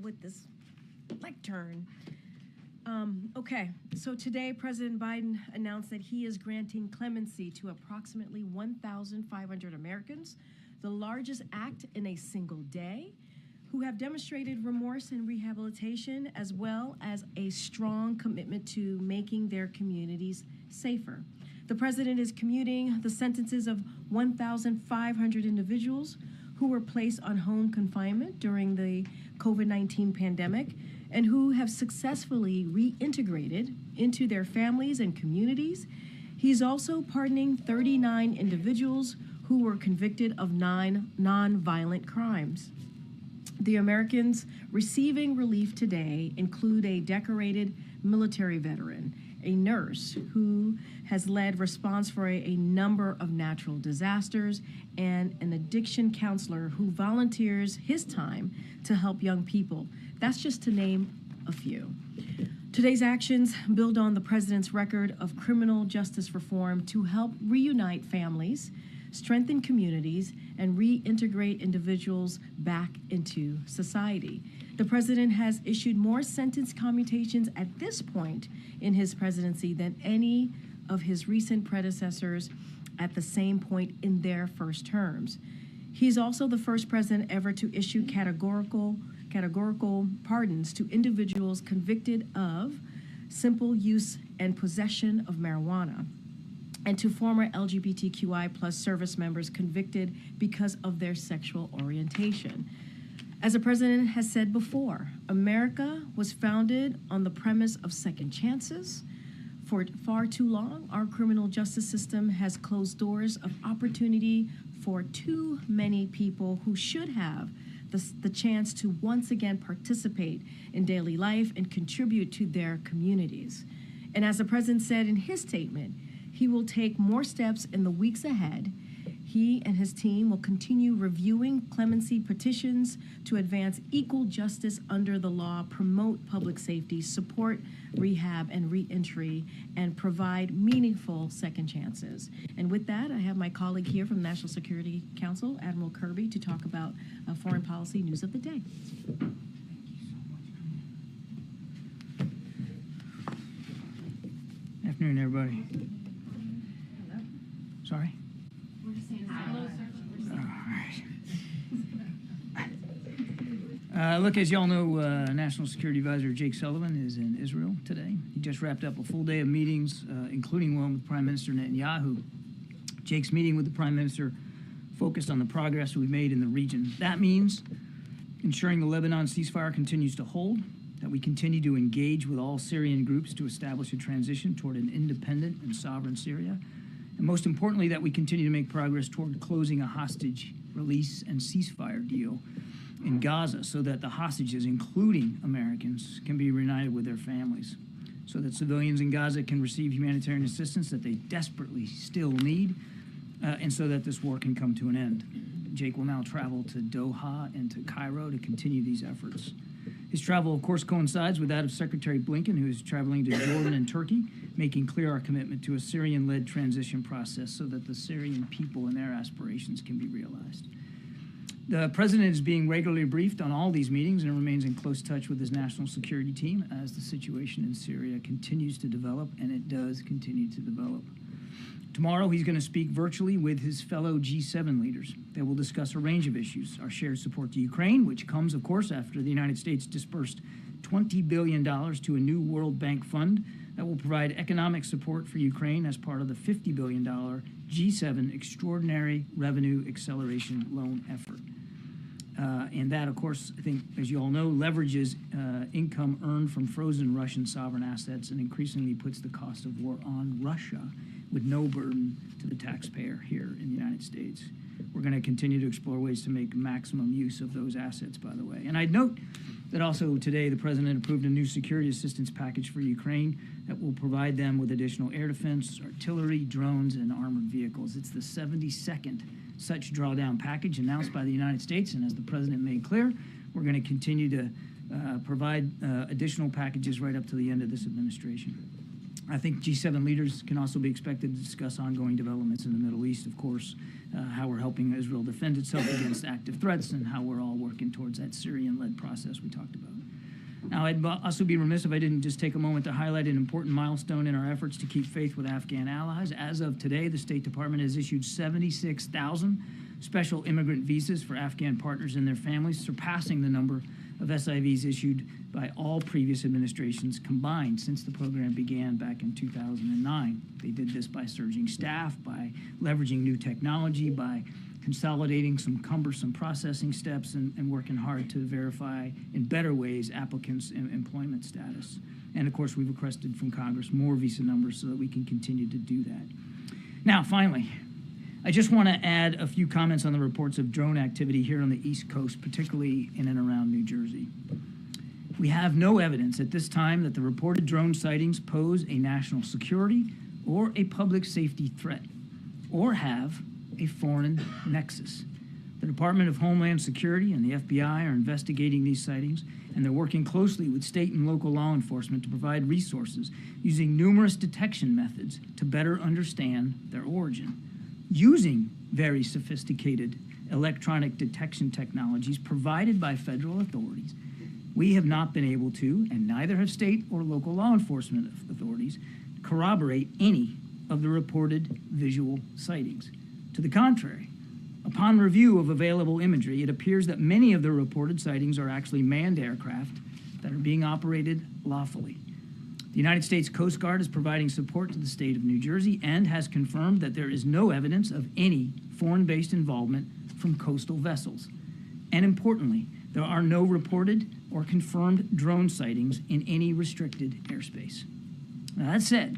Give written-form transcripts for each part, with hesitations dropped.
with this lectern. Okay, so today President Biden announced that he is granting clemency to approximately 1,500 Americans, the largest act in a single day, who have demonstrated remorse and rehabilitation, as well as a strong commitment to making their communities safer. The president is commuting the sentences of 1,500 individuals who were placed on home confinement during the COVID-19 pandemic and who have successfully reintegrated into their families and communities. He's also pardoning 39 individuals who were convicted of 9 non-violent crimes. The Americans receiving relief today include a decorated military veteran, a nurse who has led response for a number of natural disasters, and an addiction counselor who volunteers his time to help young people. That's just to name a few. Today's actions build on the president's record of criminal justice reform to help reunite families, strengthen communities, and reintegrate individuals back into society. The president has issued more sentence commutations at this point in his presidency than any of his recent predecessors at the same point in their first terms. He's also the first president ever to issue categorical pardons to individuals convicted of simple use and possession of marijuana, and to former LGBTQI plus service members convicted because of their sexual orientation. As the president has said before, America was founded on the premise of second chances. For far too long, our criminal justice system has closed doors of opportunity for too many people who should have the chance to once again participate in daily life and contribute to their communities. And as the president said in his statement, he will take more steps in the weeks ahead. He and his team will continue reviewing clemency petitions to advance equal justice under the law, promote public safety, support rehab and reentry, and provide meaningful second chances. And with that, I have my colleague here from the National Security Council, Admiral Kirby, to talk about foreign policy news of the day. Good afternoon, everybody. Hello. Sorry? We're just saying hello, sir. All right. Look, as y'all know, National Security Advisor Jake Sullivan is in Israel today. He just wrapped up a full day of meetings, including one with Prime Minister Netanyahu. Jake's meeting with the Prime Minister focused on the progress we've made in the region. That means ensuring the Lebanon ceasefire continues to hold, that we continue to engage with all Syrian groups to establish a transition toward an independent and sovereign Syria, and most importantly, that we continue to make progress toward closing a hostage release and ceasefire deal in Gaza so that the hostages, including Americans, can be reunited with their families, so that civilians in Gaza can receive humanitarian assistance that they desperately still need, and so that this war can come to an end. Jake will now travel to Doha and to Cairo to continue these efforts. His travel, of course, coincides with that of Secretary Blinken, who is traveling to Jordan and Turkey, making clear our commitment to a Syrian-led transition process so that the Syrian people and their aspirations can be realized. The president is being regularly briefed on all these meetings and remains in close touch with his national security team as the situation in Syria continues to develop, and it does continue to develop. Tomorrow, he's going to speak virtually with his fellow G7 leaders. They will discuss a range of issues: our shared support to Ukraine, which comes, of course, after the United States dispersed $20 billion to a new World Bank fund that will provide economic support for Ukraine as part of the $50 billion G7 Extraordinary Revenue Acceleration Loan effort. And that, of course, I think, as you all know, leverages income earned from frozen Russian sovereign assets and increasingly puts the cost of war on Russia with no burden to the taxpayer here in the United States. We're going to continue to explore ways to make maximum use of those assets, by the way. And I'd note that also today the president approved a new security assistance package for Ukraine that will provide them with additional air defense, artillery, drones, and armored vehicles. It's the 72nd such drawdown package announced by the United States, and as the president made clear, we're going to continue to provide additional packages right up to the end of this administration. I think G7 leaders can also be expected to discuss ongoing developments in the Middle East, of course, how we're helping Israel defend itself against active threats, and how we're all working towards that Syrian-led process we talked about. Now, I'd also be remiss if I didn't just take a moment to highlight an important milestone in our efforts to keep faith with Afghan allies. As of today, the State Department has issued 76,000 special immigrant visas for Afghan partners and their families, surpassing the number of SIVs issued by all previous administrations combined since the program began back in 2009. They did this by surging staff, by leveraging new technology, by consolidating some cumbersome processing steps, and working hard to verify in better ways applicants' employment status. And of course, we've requested from Congress more visa numbers so that we can continue to do that. Now, finally, I just want to add a few comments on the reports of drone activity here on the East Coast, particularly in and around New Jersey. We have no evidence at this time that the reported drone sightings pose a national security or a public safety threat, or have a foreign nexus. The Department of Homeland Security and the FBI are investigating these sightings, and they're working closely with state and local law enforcement to provide resources using numerous detection methods to better understand their origin. Using very sophisticated electronic detection technologies provided by federal authorities, we have not been able to, and neither have state or local law enforcement authorities, corroborate any of the reported visual sightings. To the contrary, upon review of available imagery, it appears that many of the reported sightings are actually manned aircraft that are being operated lawfully. The United States Coast Guard is providing support to the state of New Jersey and has confirmed that there is no evidence of any foreign-based involvement from coastal vessels. And importantly, there are no reported or confirmed drone sightings in any restricted airspace. Now, that said,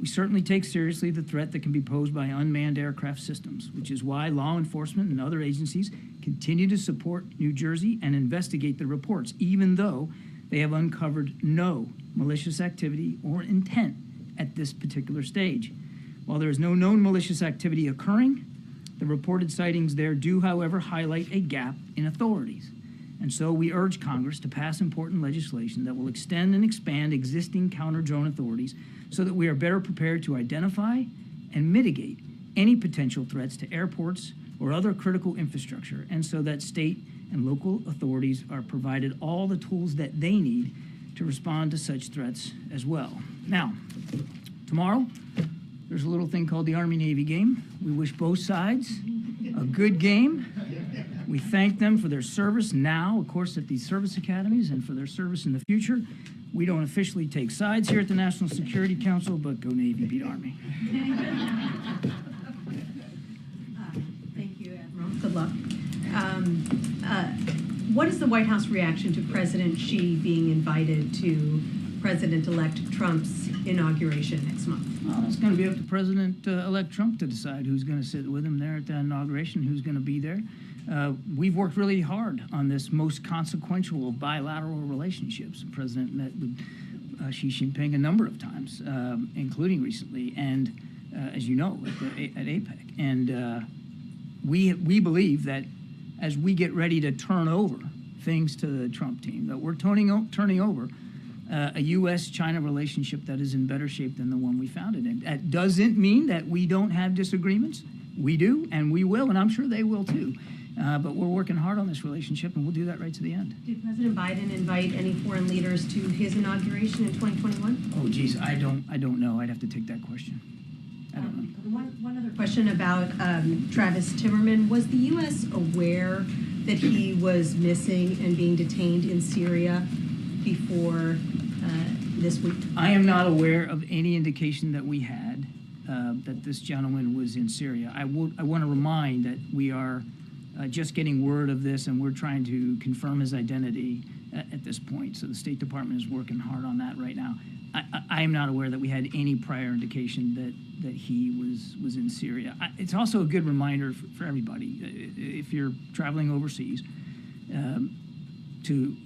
we certainly take seriously the threat that can be posed by unmanned aircraft systems, which is why law enforcement and other agencies continue to support New Jersey and investigate the reports, even though they have uncovered no malicious activity or intent at this particular stage. While there is no known malicious activity occurring, the reported sightings there do, however, highlight a gap in authorities. And so we urge Congress to pass important legislation that will extend and expand existing counter-drone authorities so that we are better prepared to identify and mitigate any potential threats to airports or other critical infrastructure, and so that state and local authorities are provided all the tools that they need to respond to such threats as well. Now, tomorrow, there's a little thing called the Army-Navy game. We wish both sides a good game. We thank them for their service now, of course, at these service academies, and for their service in the future. We don't officially take sides here at the National Security Council, but go Navy, beat Army. Thank you, Admiral. Good luck. What is the White House reaction to President Xi being invited to President-elect Trump's inauguration next month? Well, it's going to be up to President-elect Trump to decide who's going to sit with him there at the inauguration, who's going to be there. We've worked really hard on this most consequential of bilateral relationships. The President met with Xi Jinping a number of times, including recently, and as you know, at APEC. And we believe that as we get ready to turn over things to the Trump team, that we're turning over a U.S.-China relationship that is in better shape than the one we found it in. That doesn't mean that we don't have disagreements. We do, and we will, and I'm sure they will too. But we're working hard on this relationship, and we'll do that right to the end. Did President Biden invite any foreign leaders to his inauguration in 2021? Oh, geez, I don't know. I'd have to take that question. I don't know. One other question about Travis Timmerman. Was the U.S. aware that he was missing and being detained in Syria before this week? I am not aware of any indication that we had that this gentleman was in Syria. I want to remind that we are just getting word of this, and we're trying to confirm his identity at this point. So the State Department is working hard on that right now. I am not aware that we had any prior indication that he was in Syria. It's also a good reminder for everybody, if you're traveling overseas, to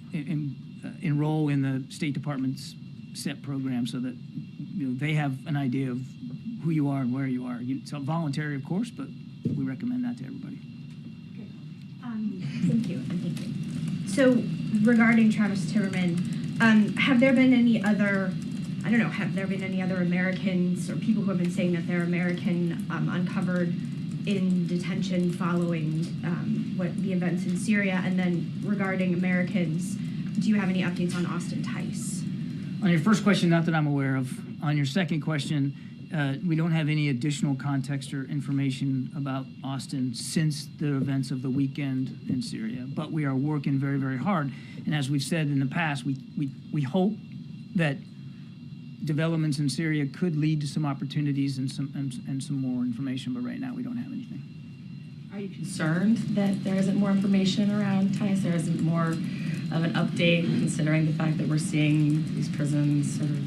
enroll in the State Department's SET program so that they have an idea of who you are and where you are. It's voluntary, of course, but we recommend that to everybody. Thank you. So regarding Travis Timmerman, have there been any other I don't know, have there been any other Americans or people who have been saying that they're American uncovered in detention following what the events in Syria? And then regarding Americans, do you have any updates on Austin Tice? On your first question, not that I'm aware of. On your second question, we don't have any additional context or information about Austin since the events of the weekend in Syria, but we are working very, very hard. And as we've said in the past, we hope that developments in Syria could lead to some opportunities and some more information, but right now we don't have anything. Are you concerned that there isn't more information around Tice? There isn't more of an update, considering the fact that we're seeing these prisons sort of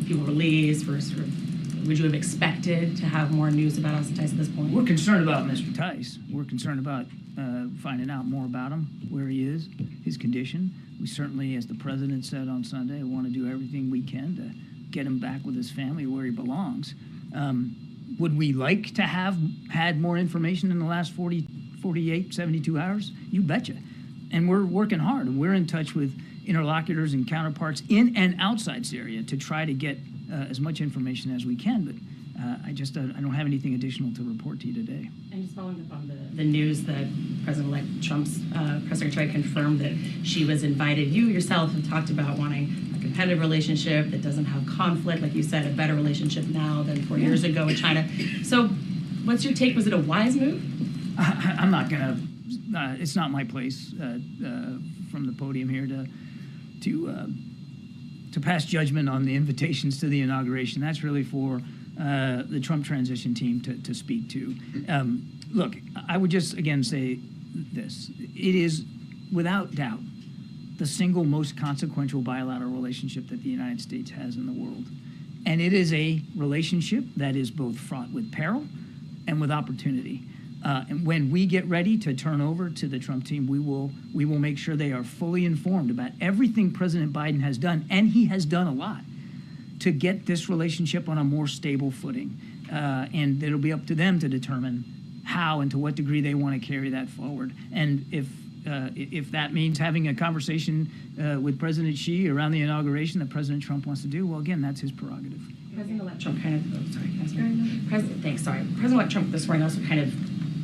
people released? Would you have expected to have more news about Austin Tice at this point? We're concerned about Mr. Tice. We're concerned about finding out more about him, where he is, his condition. We certainly, as the president said on Sunday, want to do everything we can to get him back with his family where he belongs. Would we like to have had more information in the last 48, 72 hours? You betcha. And we're working hard, and we're in touch with interlocutors and counterparts in and outside Syria to try to get as much information as we can, but I don't have anything additional to report to you today. And just following up on the news that President-elect Trump's press secretary confirmed that she was invited. You yourself have talked about wanting a competitive relationship that doesn't have conflict, like you said, a better relationship now than 4 years ago with China. So what's your take? Was it a wise move? I'm not gonna, it's not my place from the podium here to pass judgment on the invitations to the inauguration. That's really for the Trump transition team to speak to. Look, I would just again say this. It is without doubt the single most consequential bilateral relationship that the United States has in the world. And it is a relationship that is both fraught with peril and with opportunity. And when we get ready to turn over to the Trump team, we will make sure they are fully informed about everything President Biden has done, and he has done a lot, to get this relationship on a more stable footing. And it'll be up to them to determine how and to what degree they want to carry that forward. And if that means having a conversation with President Xi around the inauguration that President Trump wants to do, well, again, that's his prerogative. President-elect Trump President-elect Trump this morning also kind of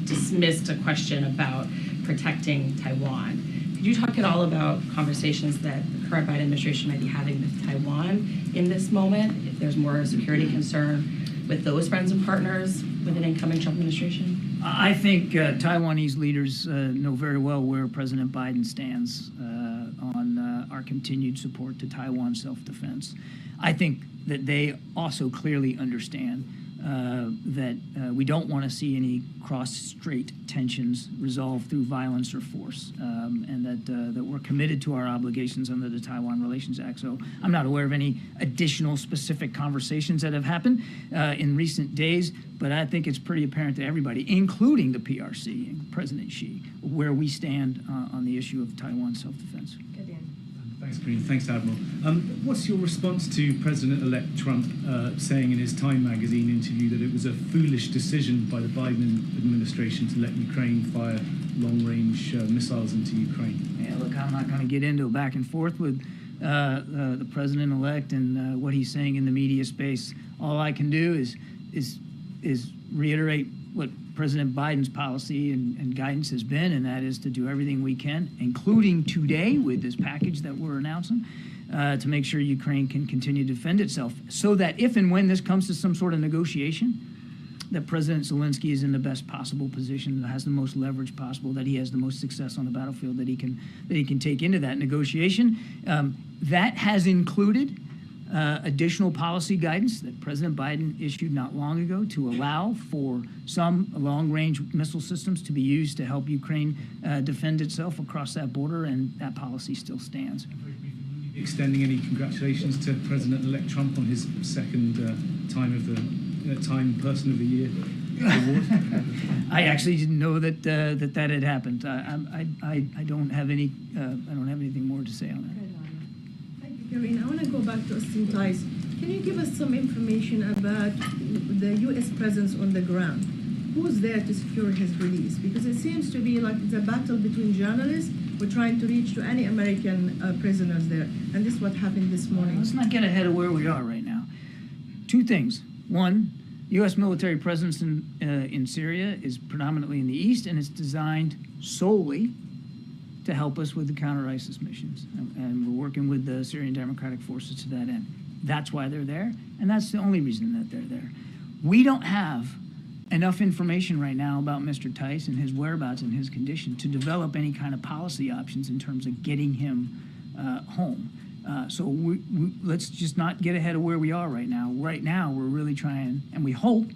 dismissed a question about protecting Taiwan. Could you talk at all about conversations that the current Biden administration might be having with Taiwan in this moment, if there's more security concern with those friends and partners with an incoming Trump administration? I think Taiwanese leaders know very well where President Biden stands on our continued support to Taiwan's self-defense. I think that they also clearly understand that we don't want to see any cross-strait tensions resolved through violence or force, and that we're committed to our obligations under the Taiwan Relations Act. So I'm not aware of any additional specific conversations that have happened in recent days, but I think it's pretty apparent to everybody, including the PRC and President Xi, where we stand on the issue of Taiwan self-defense. Thanks, Karine. Thanks, Admiral. What's your response to President-elect Trump saying in his Time magazine interview that it was a foolish decision by the Biden administration to let Ukraine fire long-range missiles into Ukraine? Yeah, look, I'm not going to get into a back and forth with the President-elect and what he's saying in the media space. All I can do is reiterate what President Biden's policy and guidance has been, and that is to do everything we can, including today with this package that we're announcing, to make sure Ukraine can continue to defend itself, so that if and when this comes to some sort of negotiation, that President Zelensky is in the best possible position, that has the most leverage possible, that he has the most success on the battlefield that he can take into that negotiation. That has included additional policy guidance that President Biden issued not long ago to allow for some long-range missile systems to be used to help Ukraine defend itself across that border, and that policy still stands. Extending any congratulations to President-elect Trump on his second Time Person of the Year award? I actually didn't know that that had happened. I don't have anything more to say on that. Karine, I want to go back to Austin Tice. Can you give us some information about the U.S. presence on the ground? who's there to secure his release? Because it seems to be like it's a battle between journalists who are trying to reach to any American prisoners there. And this is what happened this morning. Let's not get ahead of where we are right now. Two things. One, U.S. military presence in Syria is predominantly in the east, and it's designed solely to help us with the counter-ISIS missions. And we're working with the Syrian Democratic Forces to that end. That's why they're there, and that's the only reason that they're there. We don't have enough information right now about Mr. Tice and his whereabouts and his condition to develop any kind of policy options in terms of getting him home. So let's just not get ahead of where we are right now. Right now, we're really trying, and we hope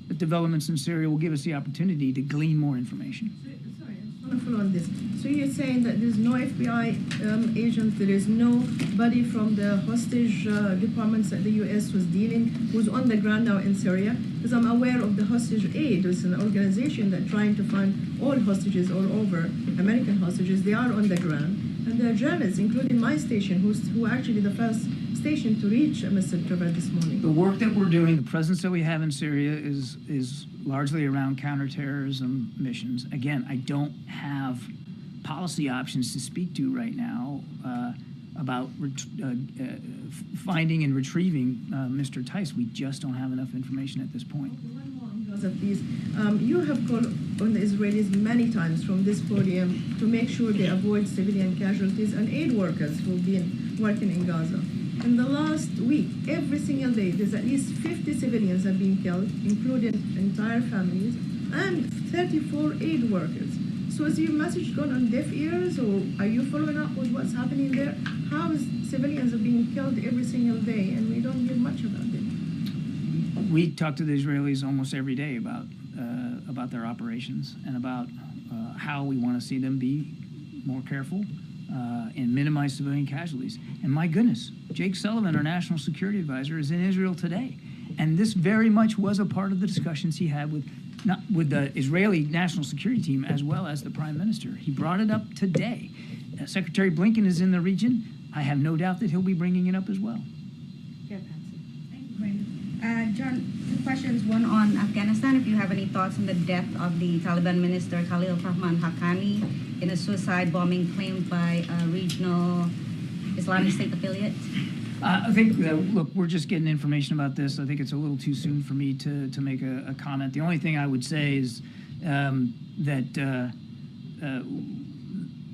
that developments in Syria will give us the opportunity to glean more information. Sorry, I just want to follow on this. So you're saying that there's no FBI agents, there is nobody from the hostage departments that the U.S. was dealing, who's on the ground now in Syria? Because I'm aware of the Hostage Aid, it's an organization that's trying to find all hostages all over, American hostages. They are on the ground. And there are journalists, including my station, who are actually the first station to reach Mr. Trevor this morning. The work that we're doing, the presence that we have in Syria is largely around counterterrorism missions. Again, I don't have policy options to speak to right now about finding and retrieving Mr. Tice. We just don't have enough information at this point. Please. You have called on the Israelis many times from this podium to make sure they avoid civilian casualties and aid workers who've been working in Gaza. In the last week, every single day, there's at least 50 civilians have been killed, including entire families, and 34 aid workers. So has your message gone on deaf ears, or are you following up with what's happening there? How is civilians are being killed every single day, and we don't hear much about it? We talk to the Israelis almost every day about their operations and about how we want to see them be more careful and minimize civilian casualties. And my goodness, Jake Sullivan, our national security advisor, is in Israel today. And this very much was a part of the discussions he had with the Israeli national security team as well as the prime minister. He brought it up today. Secretary Blinken is in the region. I have no doubt that he'll be bringing it up as well. Yeah, Patsy. Thank you, Brandon. John, two questions. One on Afghanistan, if you have any thoughts on the death of the Taliban minister Khalil Rahman Haqqani in a suicide bombing claimed by a regional Islamic State affiliate? I think, look, we're just getting information about this. I think it's a little too soon for me to make a comment. The only thing I would say is that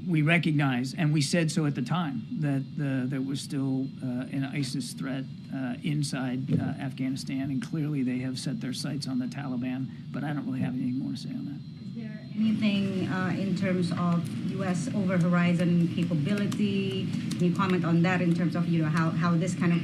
we recognize, and we said so at the time, that there was still an ISIS threat inside Afghanistan, and clearly they have set their sights on the Taliban, but I don't really have anything more to say on that. Is there anything in terms of U.S. over-horizon capability? Can you comment on that in terms of, how this kind of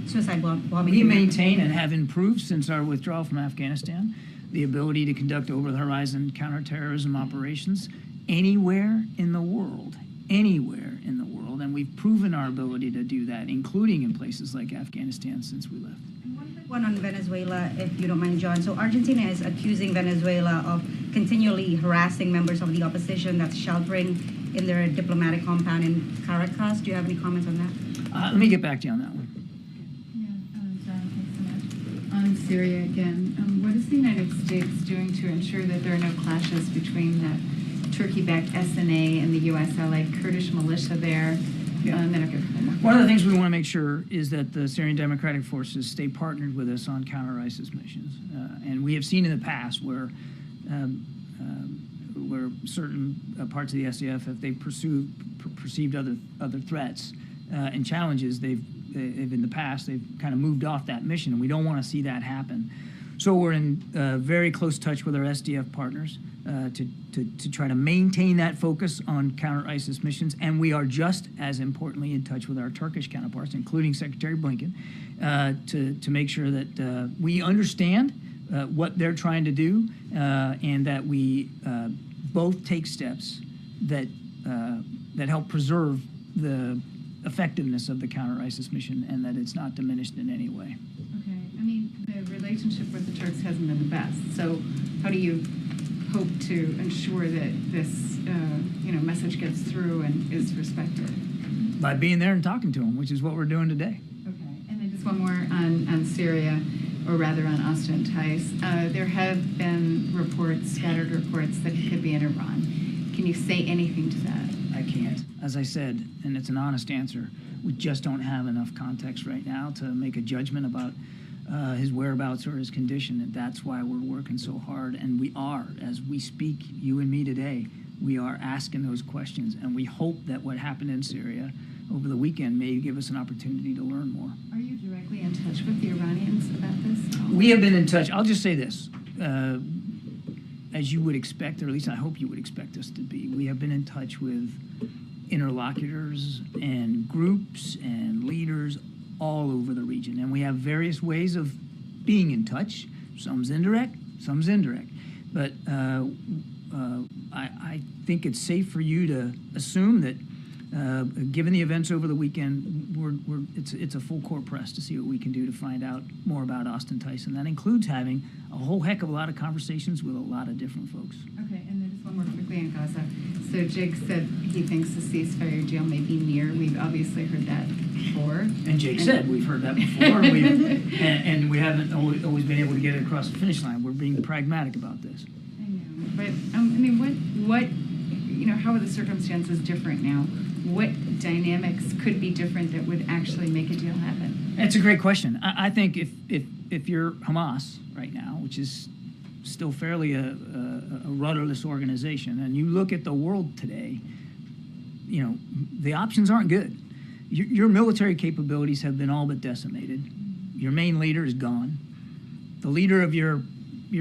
suicide bombing? We maintain and have improved since our withdrawal from Afghanistan the ability to conduct over-the-horizon counterterrorism operations anywhere in the world, and we've proven our ability to do that, including in places like Afghanistan since we left. One on Venezuela, if you don't mind, John. So Argentina is accusing Venezuela of continually harassing members of the opposition that's sheltering in their diplomatic compound in Caracas. Do you have any comments on that? Let me get back to you on that one. Yeah, John, thanks so much. On Syria again, what is the United States doing to ensure that there are no clashes between the Turkey-backed SNA and the U.S. allied Kurdish militia there? Yeah. One of the things we want to make sure is that the Syrian Democratic Forces stay partnered with us on counter-ISIS missions. And we have seen in the past where certain parts of the SDF, if they perceived other threats and challenges, they've in the past, they've kind of moved off that mission, and we don't want to see that happen. So we're in very close touch with our SDF partners to try to maintain that focus on counter-ISIS missions, and we are just as importantly in touch with our Turkish counterparts, including Secretary Blinken, to make sure that we understand what they're trying to do, and that we both take steps that help preserve the effectiveness of the counter-ISIS mission, and that it's not diminished in any way. Okay, I mean, the relationship with the Turks hasn't been the best. So how do you hope to ensure that this, message gets through and is respected? By being there and talking to them, which is what we're doing today. Okay, and then just one more on Syria. or rather on Austin Tice. There have been reports, scattered reports, that he could be in Iran. Can you say anything to that? I can't. As I said, and it's an honest answer, we just don't have enough context right now to make a judgment about his whereabouts or his condition, and that's why we're working so hard. And we are, as we speak, you and me today, we are asking those questions, and we hope that what happened in Syria over the weekend may give us an opportunity to learn more. Are you directly in touch with the Iranians about this? We have been in touch. I'll just say this. As you would expect, or at least I hope you would expect us to be, we have been in touch with interlocutors and groups and leaders all over the region. And we have various ways of being in touch. Some's indirect, some's indirect. But I think it's safe for you to assume that given the events over the weekend, it's a full court press to see what we can do to find out more about Austin Tice. That includes having a whole heck of a lot of conversations with a lot of different folks. Okay, and then just one more quickly on Gaza. So Jake said he thinks the ceasefire deal may be near. We've obviously heard that before. And Jake said we've heard that before, and we haven't always been able to get it across the finish line. We're being pragmatic about this. I know, but I mean, what, how are the circumstances different now? What dynamics could be different that would actually make a deal happen? That's a great question. I think if you're Hamas right now, which is still fairly a rudderless organization, and you look at the world today, the options aren't good. Your military capabilities have been all but decimated. Your main leader is gone. The leader of your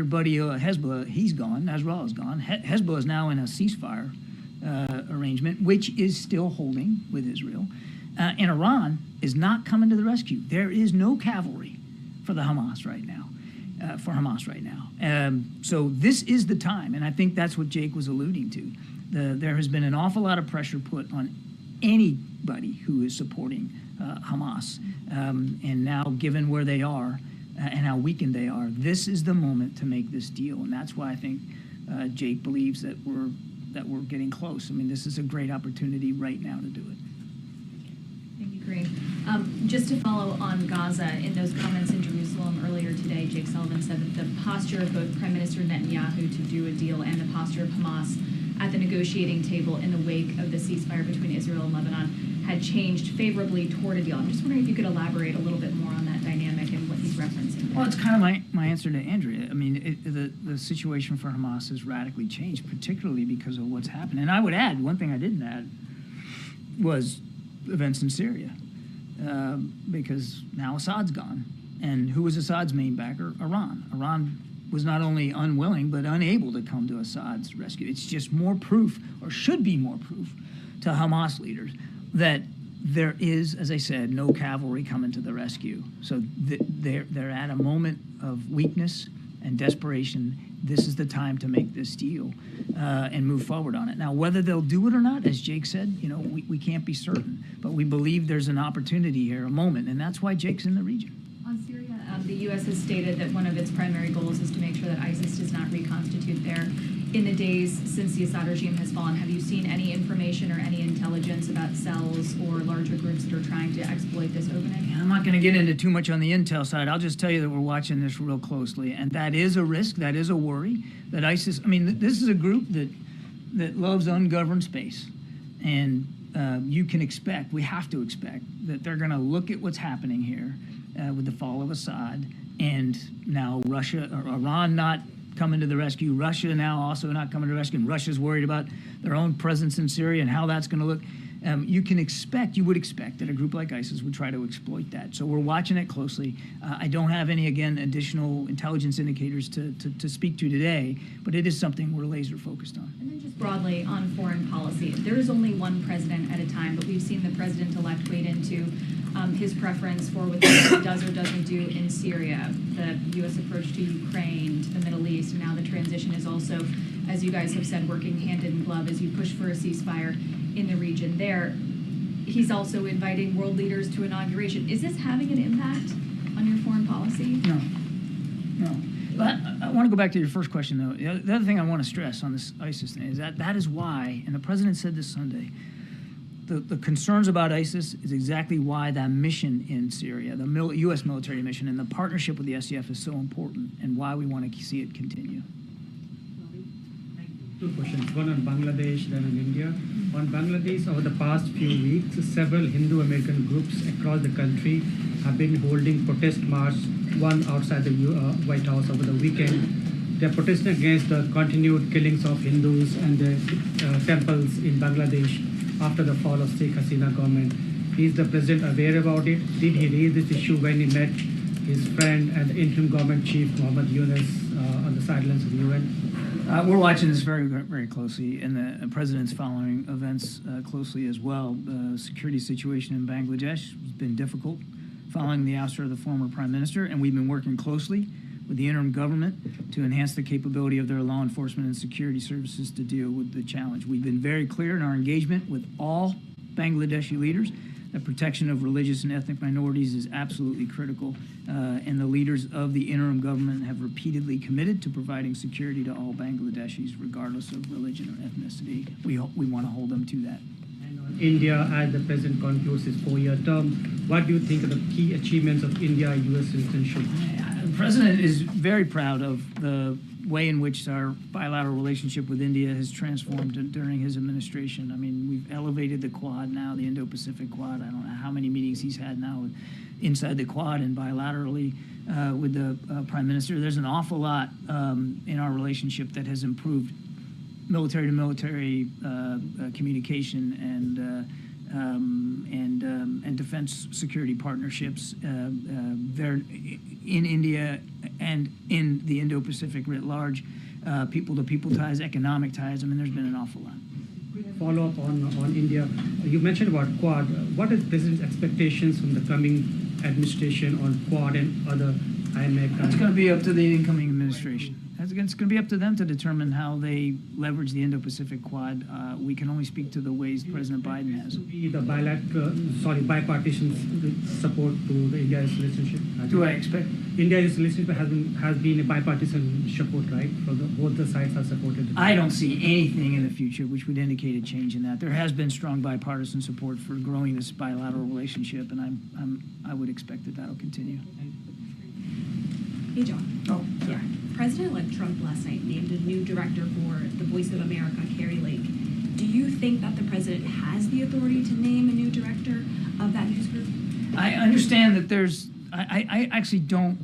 buddy Hezbollah, he's gone. Nasrallah is gone. Hezbollah is now in a ceasefire arrangement, which is still holding with Israel. And Iran is not coming to the rescue. There is no cavalry for Hamas right now. So this is the time, and I think that's what Jake was alluding to. There has been an awful lot of pressure put on anybody who is supporting Hamas, and now given where they are and how weakened they are, this is the moment to make this deal, and that's why I think Jake believes that we're getting close. I mean, this is a great opportunity right now to do it. Thank you, Karine. Just to follow on Gaza, in those comments in Jerusalem earlier today, Jake Sullivan said that the posture of both Prime Minister Netanyahu to do a deal and the posture of Hamas at the negotiating table in the wake of the ceasefire between Israel and Lebanon had changed favorably toward a deal. I'm just wondering if you could elaborate a little bit more on that dynamic and what he's referencing there. Well, it's kind of my answer to Andrea. I mean, the situation for Hamas has radically changed, particularly because of what's happened. And I would add, one thing I didn't add was events in Syria, because now Assad's gone. And who was Assad's main backer? Iran. Iran was not only unwilling, but unable to come to Assad's rescue. It's just more proof, or should be more proof, to Hamas leaders that there is, as I said, no cavalry coming to the rescue. So they're at a moment of weakness and desperation. This is the time to make this deal and move forward on it. Now, whether they'll do it or not, as Jake said, we can't be certain. But we believe there's an opportunity here, a moment, and that's why Jake's in the region. On Syria, the U.S. has stated that one of its primary goals is to make sure that ISIS does not reconstitute there. In the days since the Assad regime has fallen, have you seen any information or any intelligence about cells or larger groups that are trying to exploit this opening? I'm not going to get into too much on the intel side. I'll just tell you that we're watching this real closely, and that is a risk, that is a worry, that ISIS, this is a group that loves ungoverned space, and you can expect, we have to expect, that they're going to look at what's happening here with the fall of Assad, and now Russia or Iran not coming to the rescue, Russia now also not coming to the rescue, and Russia's worried about their own presence in Syria and how that's going to look. You would expect that a group like ISIS would try to exploit that. So we're watching it closely. I don't have any, again, additional intelligence indicators to speak to today, but it is something we're laser focused on. And then just broadly on foreign policy, there is only one president at a time, but we've seen the president-elect wade into his preference for what the U.S. does or doesn't do in Syria, the U.S. approach to Ukraine, to the Middle East, and now the transition is also, as you guys have said, working hand in glove as you push for a ceasefire in the region there. He's also inviting world leaders to inauguration. Is this having an impact on your foreign policy? No. I want to go back to your first question, though. The other thing I want to stress on this ISIS thing is that is why, and the president said this Sunday, the concerns about ISIS is exactly why that mission in Syria, the U.S. military mission, and the partnership with the SDF is so important, and why we want to see it continue. Two questions, one on Bangladesh, then on India. On Bangladesh, over the past few weeks, several Hindu American groups across the country have been holding protest marches, one outside the White House over the weekend. They're protesting against the continued killings of Hindus and the temples in Bangladesh after the fall of Sheikh Hasina government. Is the president aware about it? Did he raise this issue when he met his friend and the interim government chief, Muhammad Yunus, on the sidelines of the UN? We're watching this very, very closely, and the president's following events closely as well. The security situation in Bangladesh has been difficult following the ouster of the former prime minister, and we've been working closely with the interim government to enhance the capability of their law enforcement and security services to deal with the challenge. We've been very clear in our engagement with all Bangladeshi leaders that protection of religious and ethnic minorities is absolutely critical, and the leaders of the interim government have repeatedly committed to providing security to all Bangladeshis, regardless of religion or ethnicity. We want to hold them to that. And on India, as the president concludes his 4-year term, what do you think are the key achievements of India-US citizenship? The president is very proud of the way in which our bilateral relationship with India has transformed during his administration. I mean, we've elevated the Quad now, the Indo-Pacific Quad. I don't know how many meetings he's had now inside the Quad and bilaterally with the Prime Minister. There's an awful lot in our relationship that has improved military-to-military communication and defense security partnerships there in India and in the Indo-Pacific writ large, people-to-people ties, economic ties. I mean, there's been an awful lot. Follow up on India. You mentioned about Quad. What is President's expectations from the coming administration on Quad and other IMEC? It's going to be up to the incoming administration. It's going to be up to them to determine how they leverage the Indo-Pacific Quad. We can only speak to the ways President Biden has. The bipartisan support to the India's relationship. Do I expect? India's relationship has been a bipartisan support, right? Both the sides are supported. I don't see anything in the future which would indicate a change in that. There has been strong bipartisan support for growing this bilateral relationship, and I would expect that that'll continue. Hey, John. Oh, yeah. President-elect Trump last night named a new director for the Voice of America, Carrie Lake. Do you think that the president has the authority to name a new director of that news group? I understand that there's. I actually don't.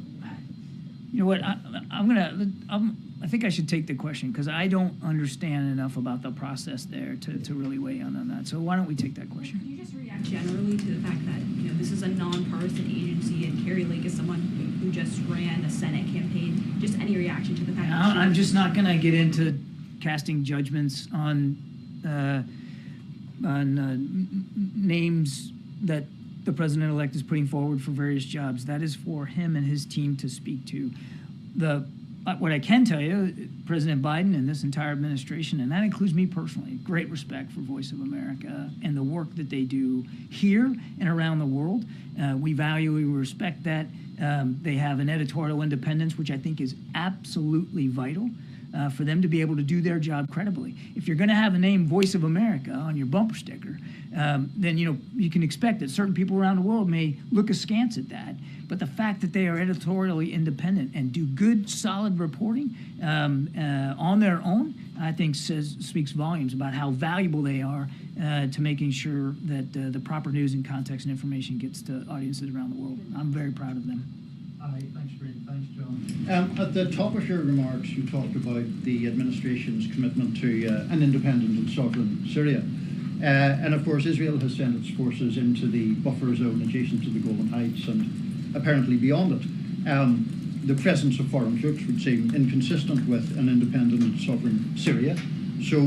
You know what? I think I should take the question because I don't understand enough about the process there to really weigh in on that. So why don't we take that question? Can you just react generally to the fact that this is a nonpartisan agency and Carrie Lake is someone who just ran a Senate campaign? Just any reaction to the fact that I'm just not going to get into casting judgments on names that the president-elect is putting forward for various jobs. That is for him and his team to speak to. What I can tell you, President Biden and this entire administration, and that includes me personally, great respect for Voice of America and the work that they do here and around the world. We respect that. They have an editorial independence, which I think is absolutely vital for them to be able to do their job credibly. If you're going to have the name Voice of America on your bumper sticker, then you can expect that certain people around the world may look askance at that. But the fact that they are editorially independent and do good, solid reporting on their own, I think speaks volumes about how valuable they are to making sure that the proper news and context and information gets to audiences around the world. I'm very proud of them. Hi, thanks, Karine. Thanks, John. At the top of your remarks, you talked about the administration's commitment to an independent and sovereign Syria. And of course, Israel has sent its forces into the buffer zone adjacent to the Golan Heights and apparently beyond it. The presence of foreign troops would seem inconsistent with an independent and sovereign Syria. So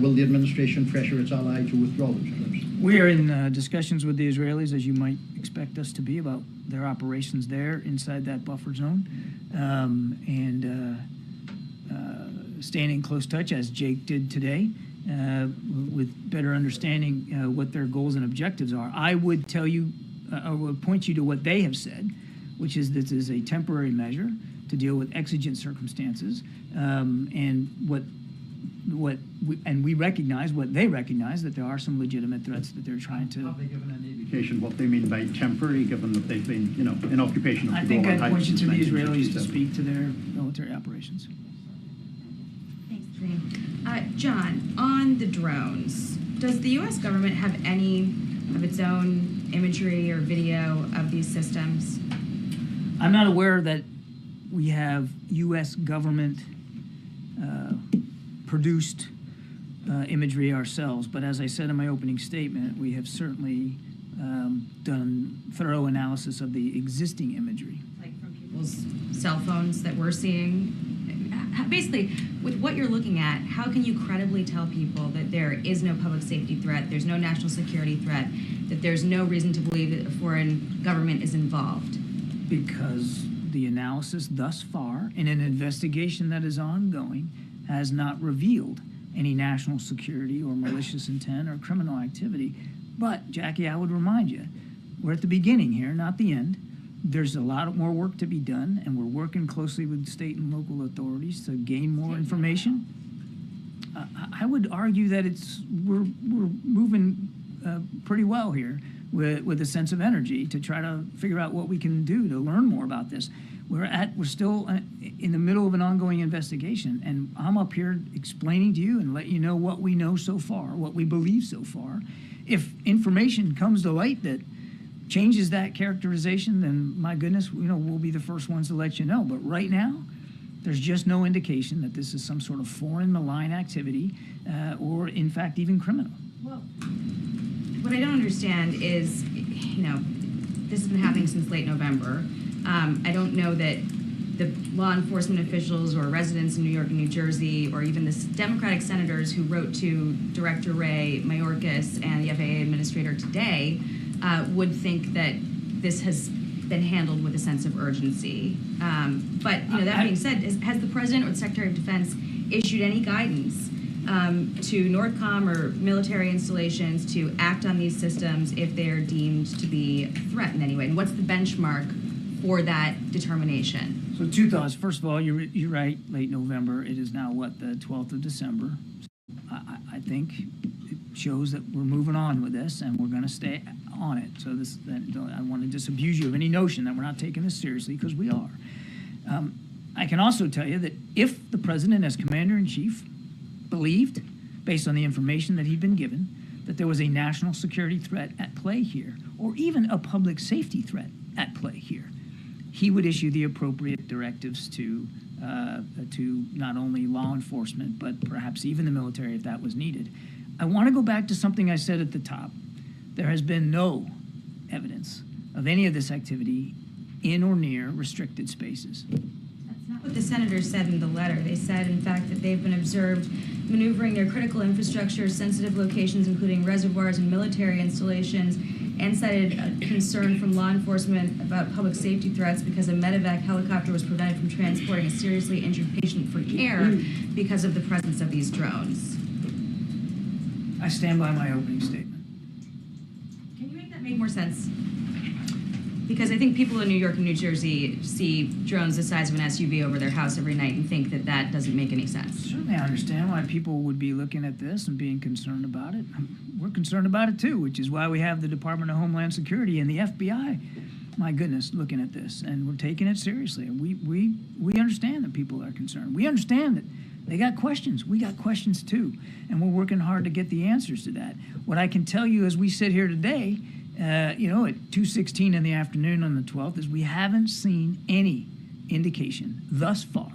will the administration pressure its ally to withdraw those troops? We are in discussions with the Israelis, as you might expect us to be, about their operations there inside that buffer zone, and staying in close touch, as Jake did today, with better understanding what their goals and objectives are. I would tell you, I would point you to what they have said, which is this is a temporary measure to deal with exigent circumstances, and what we recognize what they recognize, that there are some legitimate threats that they're trying to. Have they given any indication what they mean by temporary, given that they've been, in occupation of I the think Golan I'd point you Heights to the since Israelis to 1967? speak to their military operations. Thanks, Karine. John, on the drones, does the U.S. government have any of its own imagery or video of these systems? I'm not aware that we have U.S. government produced imagery ourselves, but as I said in my opening statement, we have certainly done thorough analysis of the existing imagery. Like from people's cell phones that we're seeing? Basically, with what you're looking at, how can you credibly tell people that there is no public safety threat, there's no national security threat, that there's no reason to believe that a foreign government is involved? Because the analysis thus far, in an investigation that is ongoing, has not revealed any national security or malicious intent or criminal activity. But, Jackie, I would remind you, we're at the beginning here, not the end. There's a lot more work to be done, and we're working closely with state and local authorities to gain more information. I would argue that we're moving pretty well here with a sense of energy to try to figure out what we can do to learn more about this. We're still in the middle of an ongoing investigation, and I'm up here explaining to you and let you know what we know so far, what we believe so far. If information comes to light that changes that characterization, then my goodness, we'll be the first ones to let you know. But right now, there's just no indication that this is some sort of foreign malign activity or, in fact, even criminal. Well, what I don't understand is, this has been happening since late November. I don't know that the law enforcement officials or residents in New York and New Jersey, or even the Democratic senators who wrote to Director Ray Mayorkas and the FAA administrator today would think that this has been handled with a sense of urgency. But that being said, has the President or the Secretary of Defense issued any guidance to NORTHCOM or military installations to act on these systems if they're deemed to be a threat in any way? And what's the benchmark for that determination? So two thoughts. First of all, you're right, late November. It is now, the 12th of December. I think it shows that we're moving on with this, and we're going to stay on it. So I want to disabuse you of any notion that we're not taking this seriously, because we are. I can also tell you that if the President, as Commander-in-Chief, believed, based on the information that he'd been given, that there was a national security threat at play here, or even a public safety threat at play here, he would issue the appropriate directives to not only law enforcement, but perhaps even the military if that was needed. I want to go back to something I said at the top. There has been no evidence of any of this activity in or near restricted spaces. That's not what the senators said in the letter. They said, in fact, that they've been observed maneuvering their critical infrastructure, sensitive locations, including reservoirs and military installations, and cited a concern from law enforcement about public safety threats because a medevac helicopter was prevented from transporting a seriously injured patient for care because of the presence of these drones. I stand by my opening statement. Can you make that make more sense? Because I think people in New York and New Jersey see drones the size of an SUV over their house every night and think that that doesn't make any sense. Certainly I understand why people would be looking at this and being concerned about it. We're concerned about it too, which is why we have the Department of Homeland Security and the FBI, my goodness, looking at this. And we're taking it seriously. We understand that people are concerned. We understand that they got questions. We got questions too. And we're working hard to get the answers to that. What I can tell you as we sit here today, at 2:16 in the afternoon on the 12th, is we haven't seen any indication thus far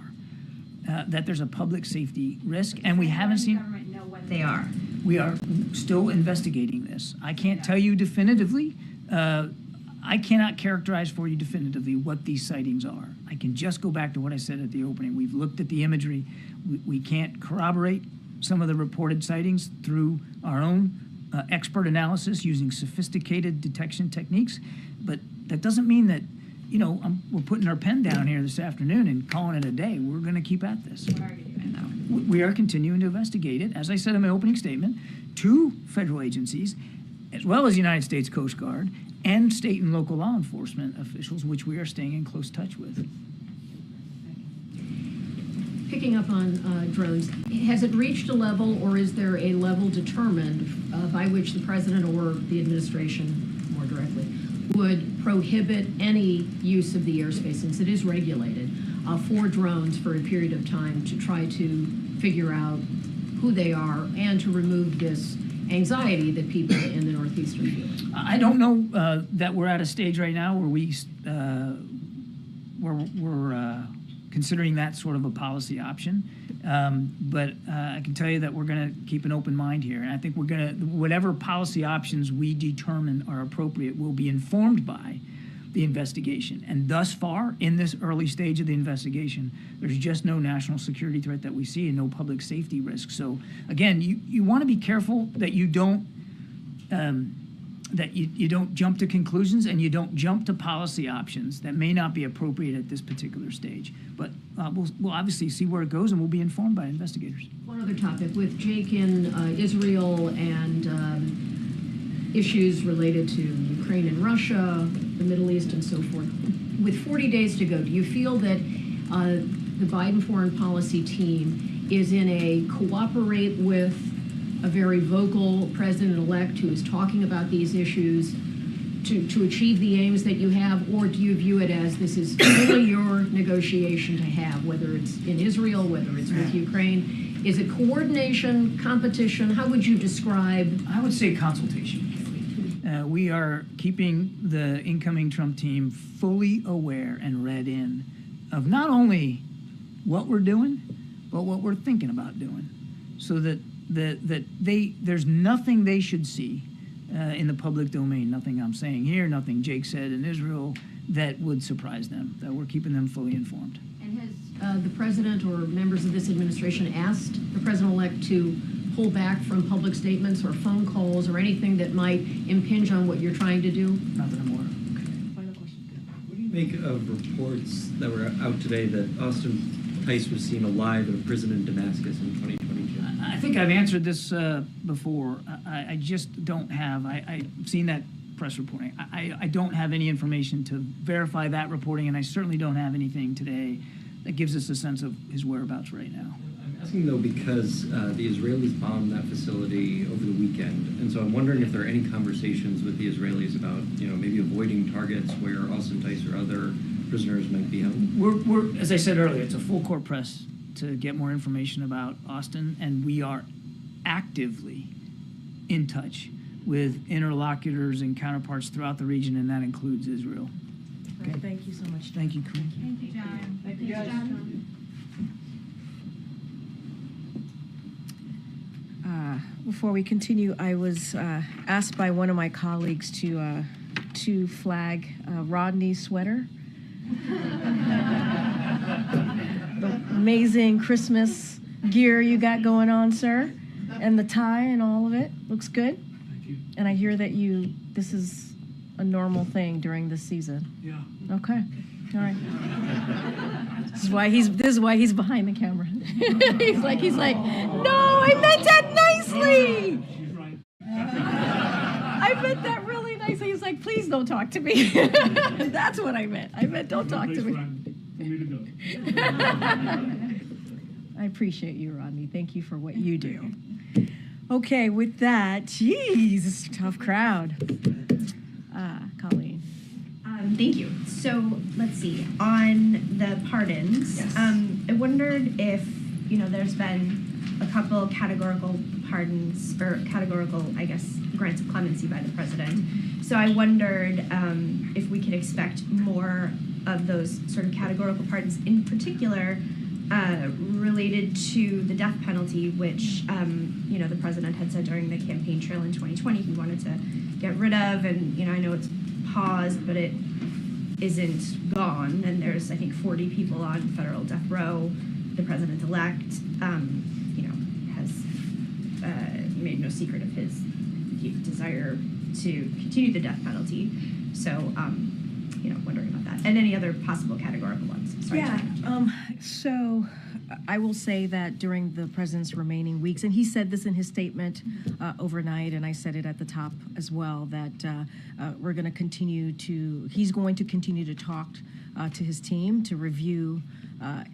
that there's a public safety risk, and we haven't seen. Does the government know what they are? We are still investigating this. I can't tell you definitively. I cannot characterize for you definitively what these sightings are. I can just go back to what I said at the opening. We've looked at the imagery. We can't corroborate some of the reported sightings through our own expert analysis using sophisticated detection techniques, but that doesn't mean that, we're putting our pen down here this afternoon and calling it a day. We're going to keep at this. What are you doing, though? We are continuing to investigate it, as I said in my opening statement, 2 federal agencies, as well as the United States Coast Guard and state and local law enforcement officials, which we are staying in close touch with. picking up on drones, has it reached a level, or is there a level determined by which the president or the administration, more directly, would prohibit any use of the airspace, since it is regulated, for drones for a period of time to try to figure out who they are and to remove this anxiety that people in the Northeast are feeling? I don't know that we're at a stage right now where we're considering that sort of a policy option. But I can tell you that we're going to keep an open mind here. And I think we're going to, whatever policy options we determine are appropriate will be informed by the investigation. And thus far, in this early stage of the investigation, there's just no national security threat that we see and no public safety risk. So again, you want to be careful that you don't you don't jump to conclusions and you don't jump to policy options that may not be appropriate at this particular stage. But we'll obviously see where it goes, and we'll be informed by investigators. One other topic, with Jake in Israel and issues related to Ukraine and Russia, the Middle East and so forth, with 40 days to go, do you feel that the Biden foreign policy team is in a cooperate with a very vocal president-elect who is talking about these issues to achieve the aims that you have, or do you view it as this is really your negotiation to have, whether it's in Israel, whether it's with Ukraine? Is it coordination, competition? How would you describe? I would say consultation. We are keeping the incoming Trump team fully aware and read in of not only what we're doing, but what we're thinking about doing, so that there's nothing they should see in the public domain, nothing I'm saying here, nothing Jake said in Israel, that would surprise them, that we're keeping them fully informed. And has the president or members of this administration asked the president-elect to pull back from public statements or phone calls or anything that might impinge on what you're trying to do? Not that I'm aware of. Final question. What do you make of reports that were out today that Austin Tice was seen alive in a prison in Damascus in 2022? I think I've answered this before. I just don't have, I've seen that press reporting. I don't have any information to verify that reporting, and I certainly don't have anything today that gives us a sense of his whereabouts right now. I'm asking, though, because the Israelis bombed that facility over the weekend, and so I'm wondering if there are any conversations with the Israelis about, maybe avoiding targets where Austin Tice or other prisoners might be held. We're, as I said earlier, it's a full court press to get more information about Austin, and we are actively in touch with interlocutors and counterparts throughout the region, and that includes Israel. Okay. Thank you so much. Thank you, Karine. Thank you, John. Thank you, John. Before we continue, I was asked by one of my colleagues to flag Rodney's sweater. The amazing Christmas gear you got going on, sir, and the tie and all of it looks good. Thank you. And I hear that this is a normal thing during this season. Yeah. Okay. All right. This is why he's behind the camera. he's like, no, I meant that nicely. She's right. I meant that really nicely. He's like, please don't talk to me. That's what I meant. I meant don't talk to me. For me to go. I appreciate you, Rodney. Thank you for what you do. Okay, with that, geez, it's a tough crowd. Colleen. Thank you. So let's see. On the pardons, Yes. I wondered if, there's been a couple categorical pardons, or categorical, I guess, grants of clemency by the president. So I wondered if we could expect more of those sort of categorical pardons, in particular related to the death penalty, which, the president had said during the campaign trail in 2020 he wanted to get rid of. And, I know it's paused, but it isn't gone. And there's, I think, 40 people on federal death row. The president-elect, has made no secret of his desire to continue the death penalty. So, wondering about that. And any other possible categorical ones. Sorry. Yeah. So I will say that during the president's remaining weeks, and he said this in his statement overnight, and I said it at the top as well, that he's going to continue to talk to his team to review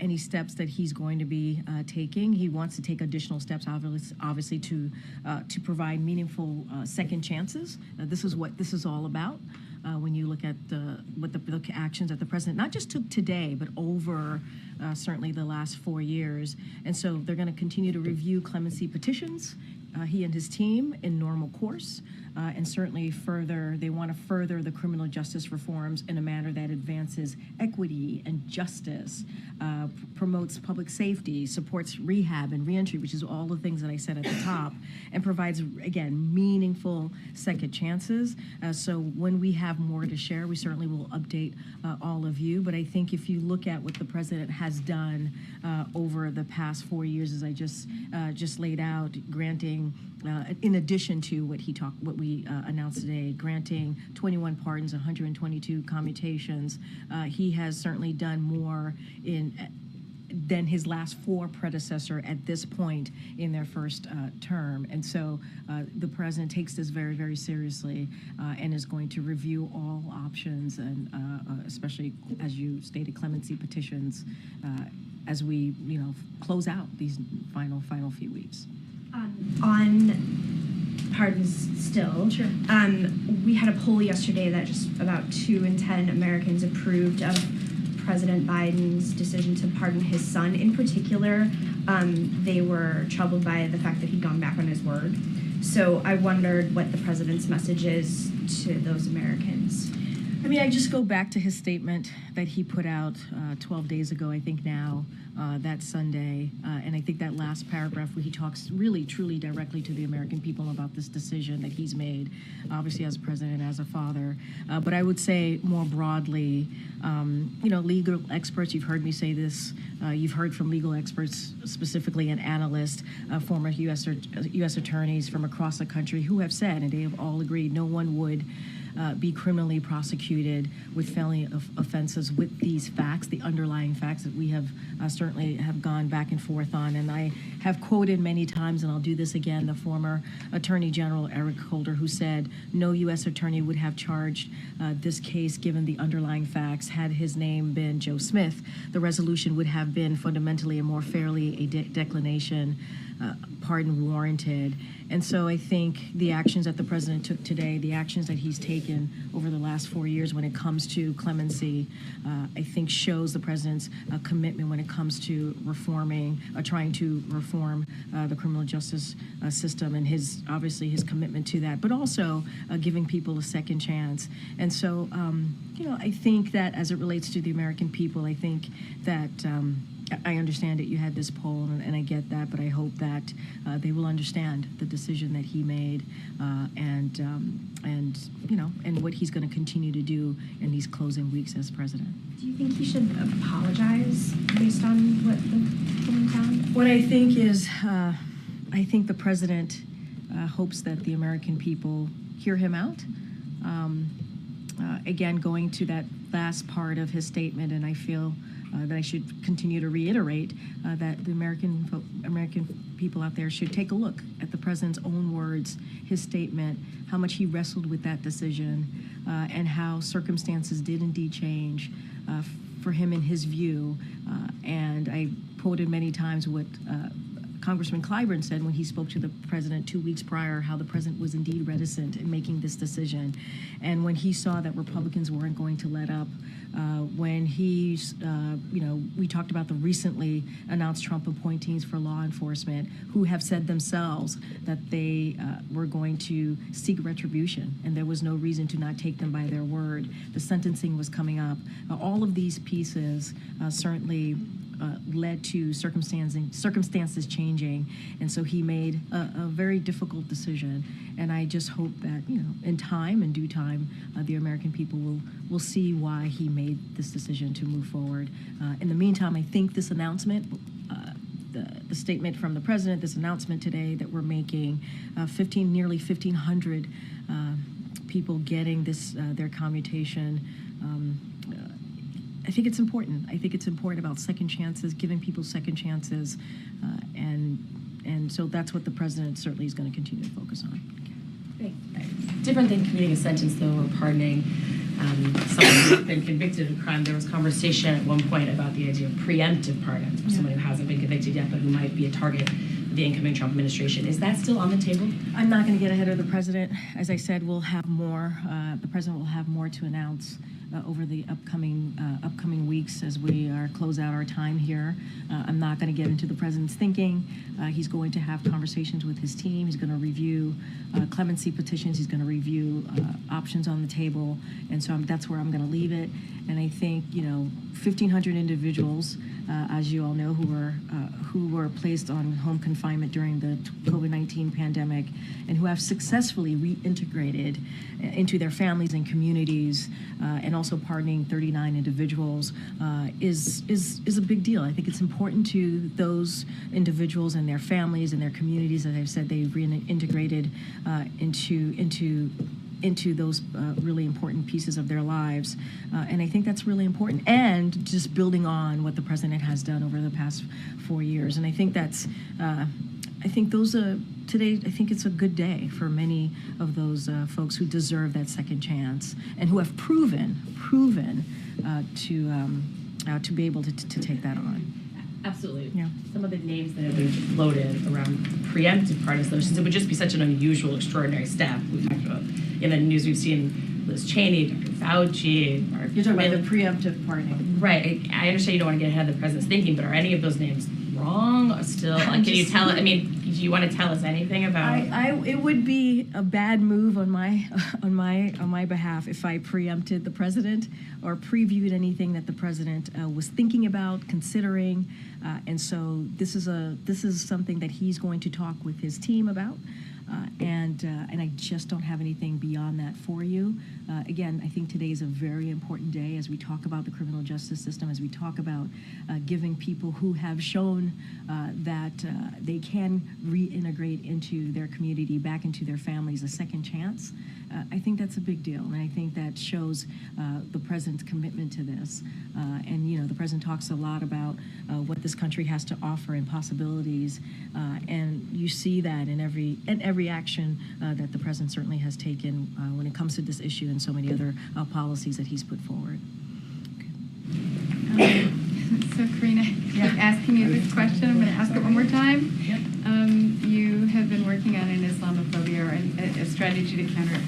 any steps that he's going to be taking. He wants to take additional steps, obviously, to provide meaningful second chances. This is what this is all about. When you look at the actions that the president not just took today, but over certainly the last 4 years. And so they're going to continue to review clemency petitions, he and his team, in normal course. And certainly they want to further the criminal justice reforms in a manner that advances equity and justice, promotes public safety, supports rehab and reentry, which is all the things that I said at the top, and provides, again, meaningful second chances. So when we have more to share, we certainly will update all of you. But I think if you look at what the president has done over the past 4 years, as I just laid out, granting, in addition to what we announced today, granting 21 pardons, 122 commutations, he has certainly done more than his last 4 predecessor at this point in their first term. And so the president takes this very, very seriously and is going to review all options, and especially, as you stated, clemency petitions as we, close out these final few weeks. On pardons still, sure. We had a poll yesterday that just about 2 in 10 Americans approved of President Biden's decision to pardon his son. In particular, they were troubled by the fact that he'd gone back on his word. So I wondered what the president's message is to those Americans. I mean, I just go back to his statement that he put out 12 days ago, I think now, that Sunday. And I think that last paragraph where he talks really, truly directly to the American people about this decision that he's made, obviously as a president, as a father. But I would say more broadly, legal experts, you've heard me say this, you've heard from legal experts, specifically and analysts, former U.S. attorneys from across the country who have said, and they have all agreed, no one would be criminally prosecuted with felony offenses with these facts, the underlying facts that we have certainly have gone back and forth on. And I have quoted many times, and I'll do this again, the former Attorney General Eric Holder, who said no U.S. attorney would have charged this case given the underlying facts. Had his name been Joe Smith, the resolution would have been fundamentally and more fairly a declination, pardon warranted. And so I think the actions that the president took today, the actions that he's taken over the last 4 years when it comes to clemency, I think shows the president's commitment when it comes to trying to reform the criminal justice system, and obviously his commitment to that, but also giving people a second chance. And so, I think that as it relates to the American people, I think that I understand that you had this poll, and I get that, but I hope that they will understand the decision that he made, and what he's going to continue to do in these closing weeks as president. Do you think he should apologize based on what the polling found? What I think is, I think the president hopes that the American people hear him out. Again, going to that last part of his statement, and I feel that I should continue to reiterate that the American people out there should take a look at the president's own words, his statement, how much he wrestled with that decision, and how circumstances did indeed change for him in his view. And I quoted many times what Congressman Clyburn said when he spoke to the president 2 weeks prior, how the president was indeed reticent in making this decision. And when he saw that Republicans weren't going to let up, when we talked about the recently announced Trump appointees for law enforcement who have said themselves that they were going to seek retribution, and there was no reason to not take them by their word. The sentencing was coming up. All of these pieces certainly led to circumstances changing, and so he made a very difficult decision. And I just hope that in due time, the American people will see why he made this decision to move forward. In the meantime, I think this announcement, the statement from the president, this announcement today that we're making, nearly 1,500 people getting their commutation. I think it's important. I think it's important about second chances, giving people second chances, and so that's what the president certainly is going to continue to focus on. Different than commuting a sentence, though, or pardoning. someone who's been convicted of a crime. There was conversation at one point about the idea of preemptive pardons for someone who hasn't been convicted yet, but who might be a target of the incoming Trump administration. Is that still on the table? I'm not going to get ahead of the president. As I said, we'll have more. The president will have more to announce over the upcoming weeks as we close out our time here. I'm not going to get into the president's thinking. He's going to have conversations with his team. He's going to review clemency petitions. He's going to review options on the table, and so that's where I'm going to leave it. And I think 1,500 individuals, as you all know, who were placed on home confinement during the COVID-19 pandemic, and who have successfully reintegrated into their families and communities, and also pardoning 39 individuals is a big deal. I think it's important to those individuals and their families and their communities. As I've said, they've reintegrated into those really important pieces of their lives. And I think that's really important. And just building on what the president has done over the past 4 years. And I think today, I think it's a good day for many of those folks who deserve that second chance and who have proven to be able to take that on. Absolutely. Yeah. Some of the names that have been floated around preemptive pardon solutions, it would just be such an unusual, extraordinary step. We talked about in the news, we've seen Liz Cheney, Dr. Fauci. You're talking about the preemptive pardoning. Right. I understand you don't want to get ahead of the president's thinking, but are any of those names wrong or still? Like, can you tell? I mean, do you want to tell us anything about? It would be a bad move on my behalf if I preempted the president or previewed anything that the president was thinking about, considering, and so this is something that he's going to talk with his team about. And I just don't have anything beyond that for you. Again, I think today is a very important day as we talk about the criminal justice system, as we talk about giving people who have shown that they can reintegrate into their community, back into their families, a second chance. I think that's a big deal, and I think that shows the president's commitment to this. And the president talks a lot about what this country has to offer and possibilities, and you see that in every action that the president certainly has taken when it comes to this issue and so many other policies that he's put forward. So, Karine, I'm asking you this question. I'm going to ask it one more time. Yep. You have been working on an Islamophobia or a strategy to counter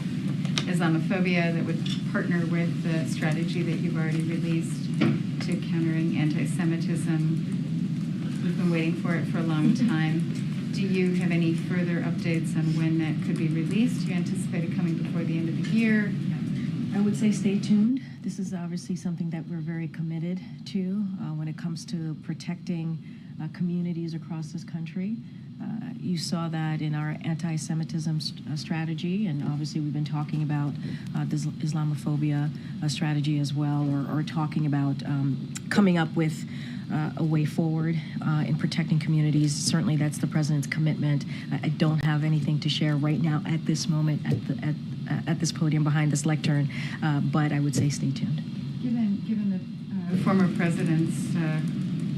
Islamophobia that would partner with the strategy that you've already released to countering anti-Semitism. We've been waiting for it for a long time. Do you have any further updates on when that could be released? Do you anticipate it coming before the end of the year? I would say stay tuned. This is obviously something that we're very committed to when it comes to protecting communities across this country. You saw that in our anti-Semitism strategy, and obviously we've been talking about this Islamophobia strategy as well, or talking about coming up with a way forward in protecting communities. Certainly that's the president's commitment. I don't have anything to share right now at this moment at this podium behind this lectern, but I would say stay tuned. Given the former president's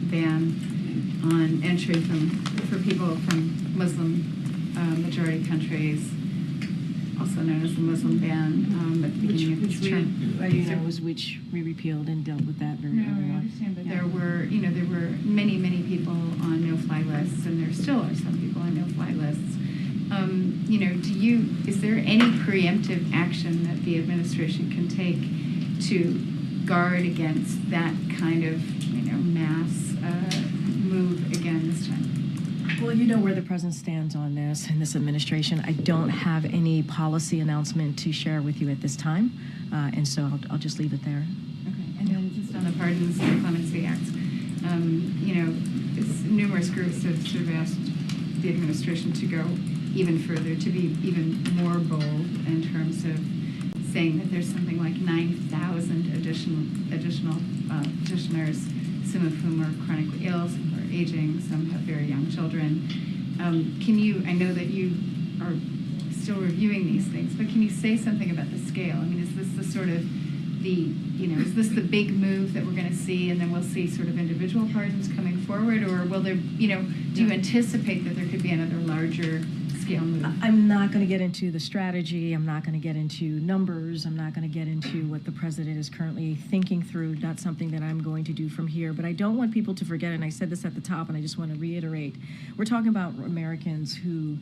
ban on entry for people from Muslim majority countries, also known as the Muslim ban, at the beginning of this term. Which we repealed and dealt with that very No, early I on. understand, but there were many people on no-fly lists, and there still are some people on no-fly lists. Is there any preemptive action that the administration can take to guard against that kind of, mass move again this time? Well, you know where the president stands on this in this administration. I don't have any policy announcement to share with you at this time, and so I'll just leave it there. Okay, and then just on the Pardons and Clemency Act, numerous groups have sort of asked the administration to go even further, to be even more bold in terms of saying that there's something like 9,000 additional petitioners, some of whom are chronically ill, some who are aging, some have very young children. I know that you are still reviewing these things, but can you say something about the scale? I mean, is this the sort of is this the big move that we're going to see, and then we'll see sort of individual pardons coming forward, or will there, do you anticipate that there could be another larger he'll move? I'm not going to get into the strategy. I'm not going to get into numbers. I'm not going to get into what the president is currently thinking through. That's something that I'm going to do from here. But I don't want people to forget, and I said this at the top, and I just want to reiterate, we're talking about Americans who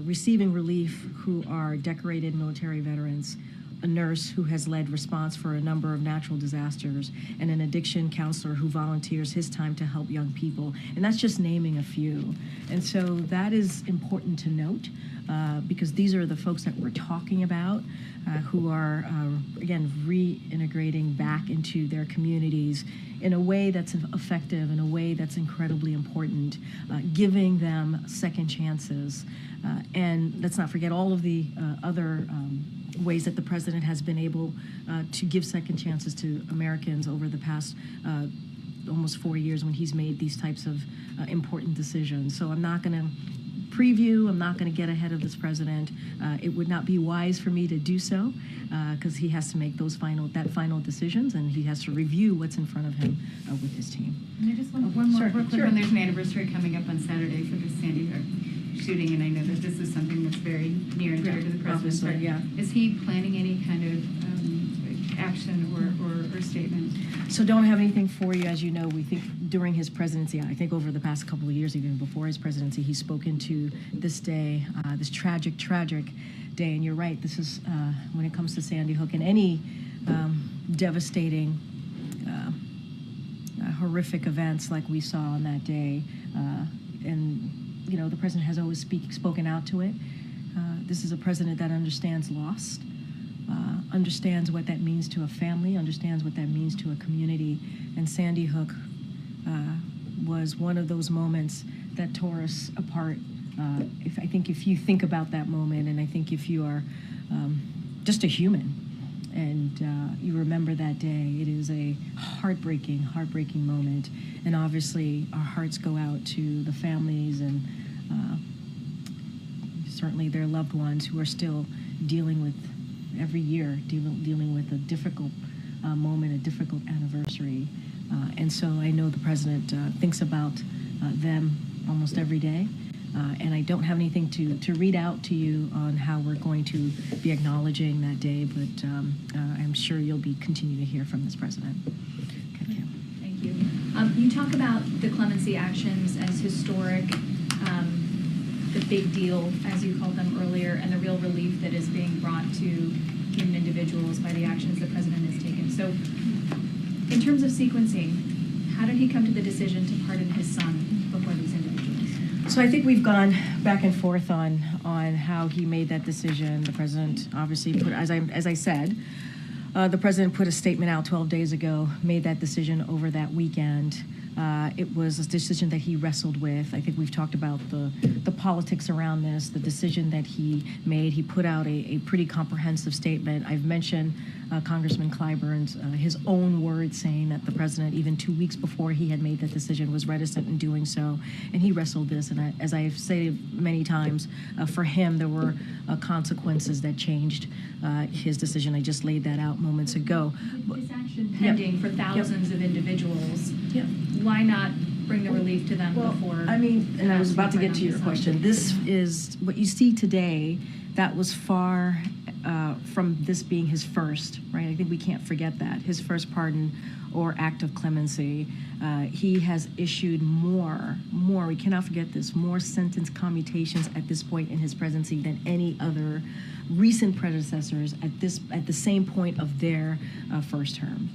receiving relief, who are decorated military veterans, a nurse who has led response for a number of natural disasters, and an addiction counselor who volunteers his time to help young people. And that's just naming a few. And so that is important to note because these are the folks that we're talking about who are, again, reintegrating back into their communities in a way that's effective, in a way that's incredibly important, giving them second chances. And let's not forget all of the other ways that the president has been able to give second chances to Americans over the past almost 4 years when he's made these types of important decisions. So I'm not going to preview, I'm not going to get ahead of this president. It would not be wise for me to do so because he has to make those final decisions, and he has to review what's in front of him with his team. And I just want one more Sure, real quick sure. one. There's an anniversary coming up on Saturday for the Sandy Hook shooting, and I know that this is something that's very near and dear to the president. Obviously, but yeah. Is he planning any kind of action or statement? So don't have anything for you. As you know, we think during his presidency, I think over the past couple of years, even before his presidency, he's spoken to this day, this tragic day. And you're right, this is, when it comes to Sandy Hook and any devastating, horrific events like we saw on that day, and you know, the president has always spoken out to it. This is a president that understands loss, understands what that means to a family, understands what that means to a community. And Sandy Hook was one of those moments that tore us apart. I think if you think about that moment, and I think if you are just a human, and you remember that day, it is a heartbreaking moment. And obviously, our hearts go out to the families and certainly their loved ones who are still dealing with, every year, dealing with a difficult moment, a difficult anniversary. And so I know the president thinks about them almost every day. And I don't have anything to read out to you on how we're going to be acknowledging that day, but I'm sure you'll be continuing to hear from this president. Okay. Thank you. You talk about the clemency actions as historic, the big deal, as you called them earlier, and the real relief that is being brought to human individuals by the actions the president has taken. So in terms of sequencing, how did he come to the decision to pardon his son before these individuals? So I think we've gone back and forth on how he made that decision. The president obviously put, as I said, the president put a statement out 12 days ago, made that decision over that weekend. It was a decision that he wrestled with. I think we've talked about the politics around this, the decision that he made. He put out a pretty comprehensive statement. I've mentioned Congressman Clyburn's, his own words saying that the president, even 2 weeks before he had made that decision, was reticent in doing so. And he wrestled this. And as I've said many times, for him, there were consequences that changed his decision. I just laid that out moments ago. This action pending for thousands of individuals. Why not bring the relief to them before? I mean, and I was about to get to your question. This is what you see today. That was far from this being his first, right? I think we can't forget that. His first pardon or act of clemency. He has issued more, we cannot forget this, more sentence commutations at this point in his presidency than any other recent predecessors at the same point of their first term.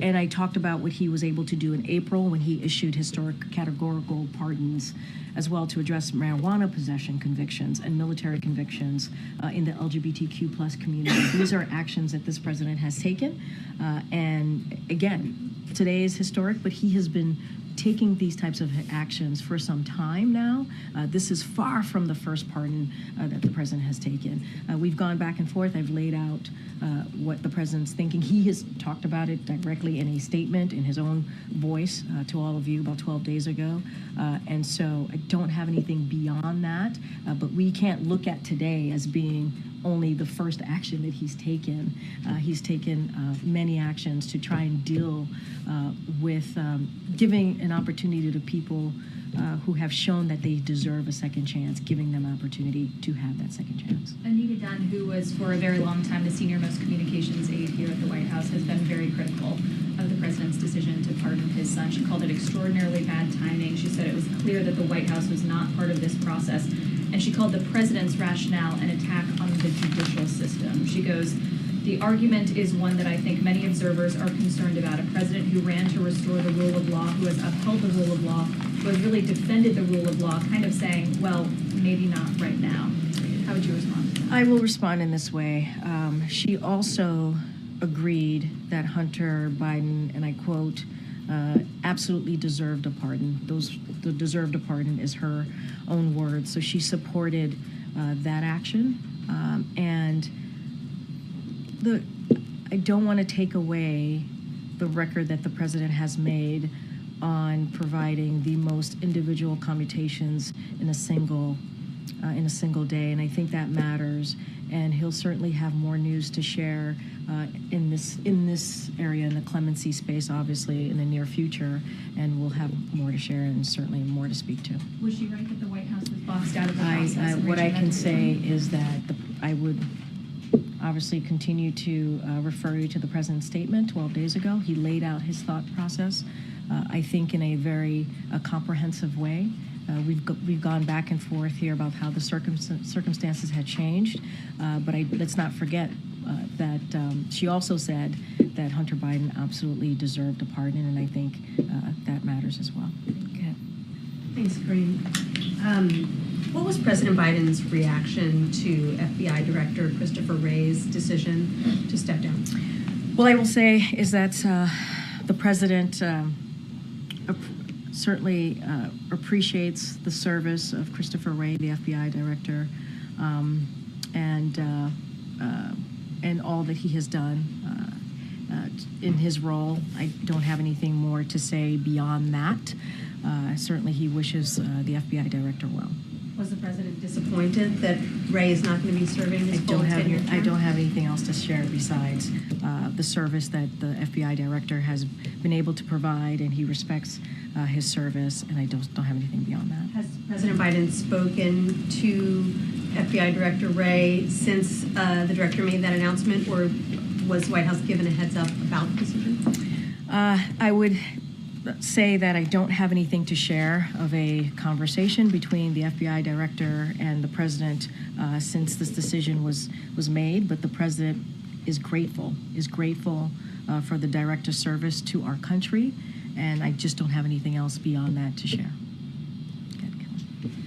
And I talked about what he was able to do in April when he issued historic categorical pardons as well to address marijuana possession convictions and military convictions in the LGBTQ plus community. These are actions that this president has taken. And again, today is historic, but he has been taking these types of actions for some time now. This is far from the first pardon that the president has taken. We've gone back and forth. I've laid out what the president's thinking. He has talked about it directly in a statement in his own voice to all of you about 12 days ago. And so I don't have anything beyond that, but we can't look at today as being only the first action that he's taken. He's taken many actions to try and deal with giving an opportunity to people who have shown that they deserve a second chance, giving them opportunity to have that second chance. Anita Dunn, who was for a very long time the senior-most communications aide here at the White House, has been very critical of the president's decision to pardon his son. She called it extraordinarily bad timing. She said it was clear that the White House was not part of this process. And she called the president's rationale an attack on the judicial system. She goes, "The argument is one that I think many observers are concerned about. A president who ran to restore the rule of law, who has upheld the rule of law, who has really defended the rule of law, kind of saying, well, maybe not right now." How would you respond to that? I will respond in this way. She also agreed that Hunter Biden, and I quote, absolutely deserved a pardon. The deserved a pardon is her own words. So she supported that action. And I don't want to take away the record that the president has made on providing the most individual commutations in a single day, and I think that matters. And he'll certainly have more news to share in this area, in the clemency space, obviously in the near future, and we'll have more to share and certainly more to speak to. Was she right that the White House was boxed out of the process? What I can say is that I would obviously continue to refer you to the president's statement 12 days ago. He laid out his thought process, I think, in a very comprehensive way. We've gone back and forth here about how the circumstances had changed, but let's not forget that she also said that Hunter Biden absolutely deserved a pardon, and I think that matters as well. Okay. Thanks, Karine. What was President Biden's reaction to FBI Director Christopher Wray's decision to step down? Well, I will say is that the president certainly appreciates the service of Christopher Wray, the FBI director, and all that he has done in his role. I don't have anything more to say beyond that. Certainly, he wishes the FBI director well. Was the president disappointed that Wray is not going to be serving his full tenure? I don't have anything else to share besides the service that the FBI director has been able to provide, and he respects his service, and I don't have anything beyond that. Has President Biden spoken to FBI Director Wray since the director made that announcement, or was the White House given a heads up about the decision? I would say that I don't have anything to share of a conversation between the FBI director and the president since this decision was made, but the president is grateful for the director's service to our country, and I just don't have anything else beyond that to share.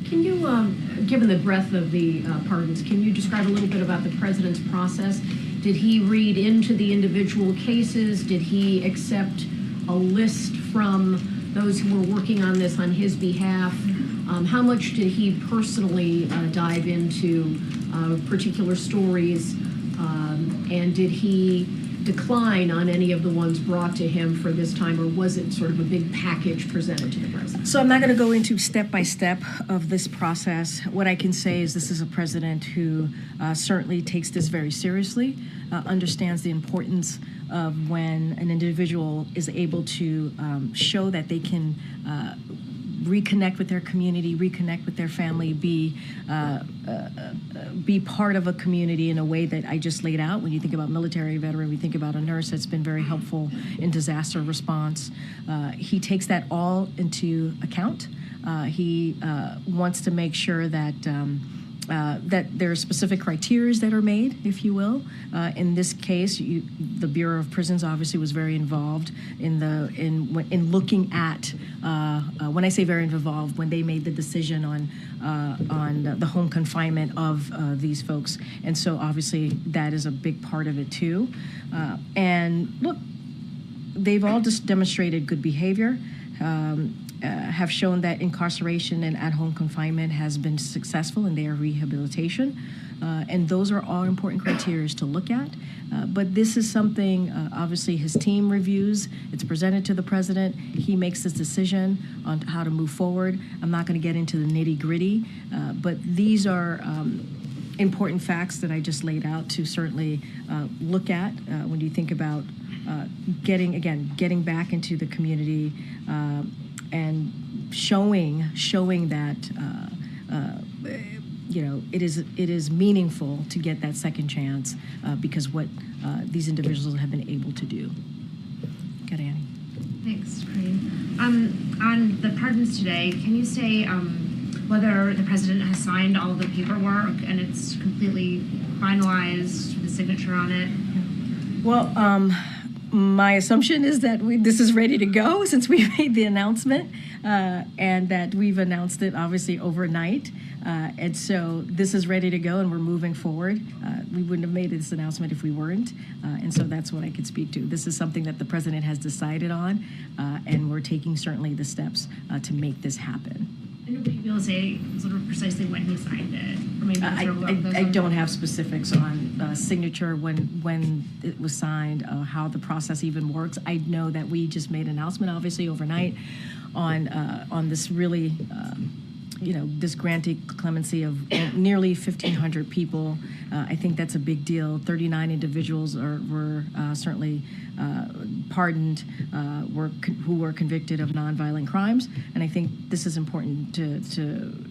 Can you, given the breadth of the pardons, can you describe a little bit about the president's process? Did he read into the individual cases? Did he accept a list from those who were working on this on his behalf? How much did he personally dive into particular stories? And did he decline on any of the ones brought to him for this time, or was it sort of a big package presented to the president? So I'm not going to go into step by step of this process. What I can say is this is a president who certainly takes this very seriously, understands the importance of when an individual is able to show that they can reconnect with their community, reconnect with their family, be part of a community in a way that I just laid out. When you think about military veteran, we think about a nurse that's been very helpful in disaster response. He takes that all into account. He wants to make sure that that there are specific criteria that are made, if you will. In this case, the Bureau of Prisons obviously was very involved in looking at. When I say very involved, when they made the decision on the home confinement of these folks, and so obviously that is a big part of it too. And look, they've all just demonstrated good behavior. Have shown that incarceration and at-home confinement has been successful in their rehabilitation. And those are all important criteria to look at. But this is something, obviously, his team reviews. It's presented to the president. He makes this decision on how to move forward. I'm not going to get into the nitty-gritty, but these are important facts that I just laid out to certainly look at when you think about getting back into the community, showing that it is meaningful to get that second chance because what these individuals have been able to do. Go ahead, Annie. Thanks, Karine. On the pardons today, can you say whether the president has signed all the paperwork and it's completely finalized, the signature on it? Well, my assumption is that this is ready to go since we made the announcement and that we've announced it obviously overnight. And so this is ready to go and we're moving forward. We wouldn't have made this announcement if we weren't. And so that's what I could speak to. This is something that the president has decided on and we're taking certainly the steps to make this happen. And would you be able to say sort of precisely when he signed it? Or maybe I don't have specifics on signature, when it was signed, how the process even works. I know that we just made an announcement, obviously, overnight on this really, this granting clemency of nearly 1,500 people. I think that's a big deal. 39 individuals were certainly pardoned, who were convicted of nonviolent crimes. And I think this is important to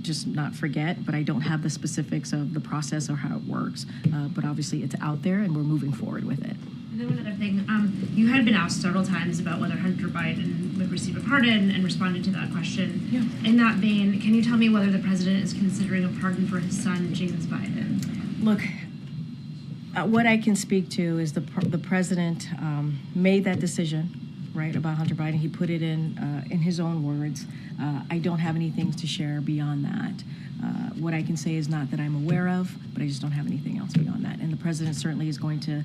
just not forget, but I don't have the specifics of the process or how it works. But obviously it's out there and we're moving forward with it. And then one other thing, you had been asked several times about whether Hunter Biden would receive a pardon and responded to that question. Yeah. In that vein, can you tell me whether the president is considering a pardon for his son, James Biden? Look, what I can speak to is the president made that decision, right, about Hunter Biden. He put it in his own words. I don't have anything to share beyond that. What I can say is not that I'm aware of, but I just don't have anything else beyond that. And the president certainly is going to,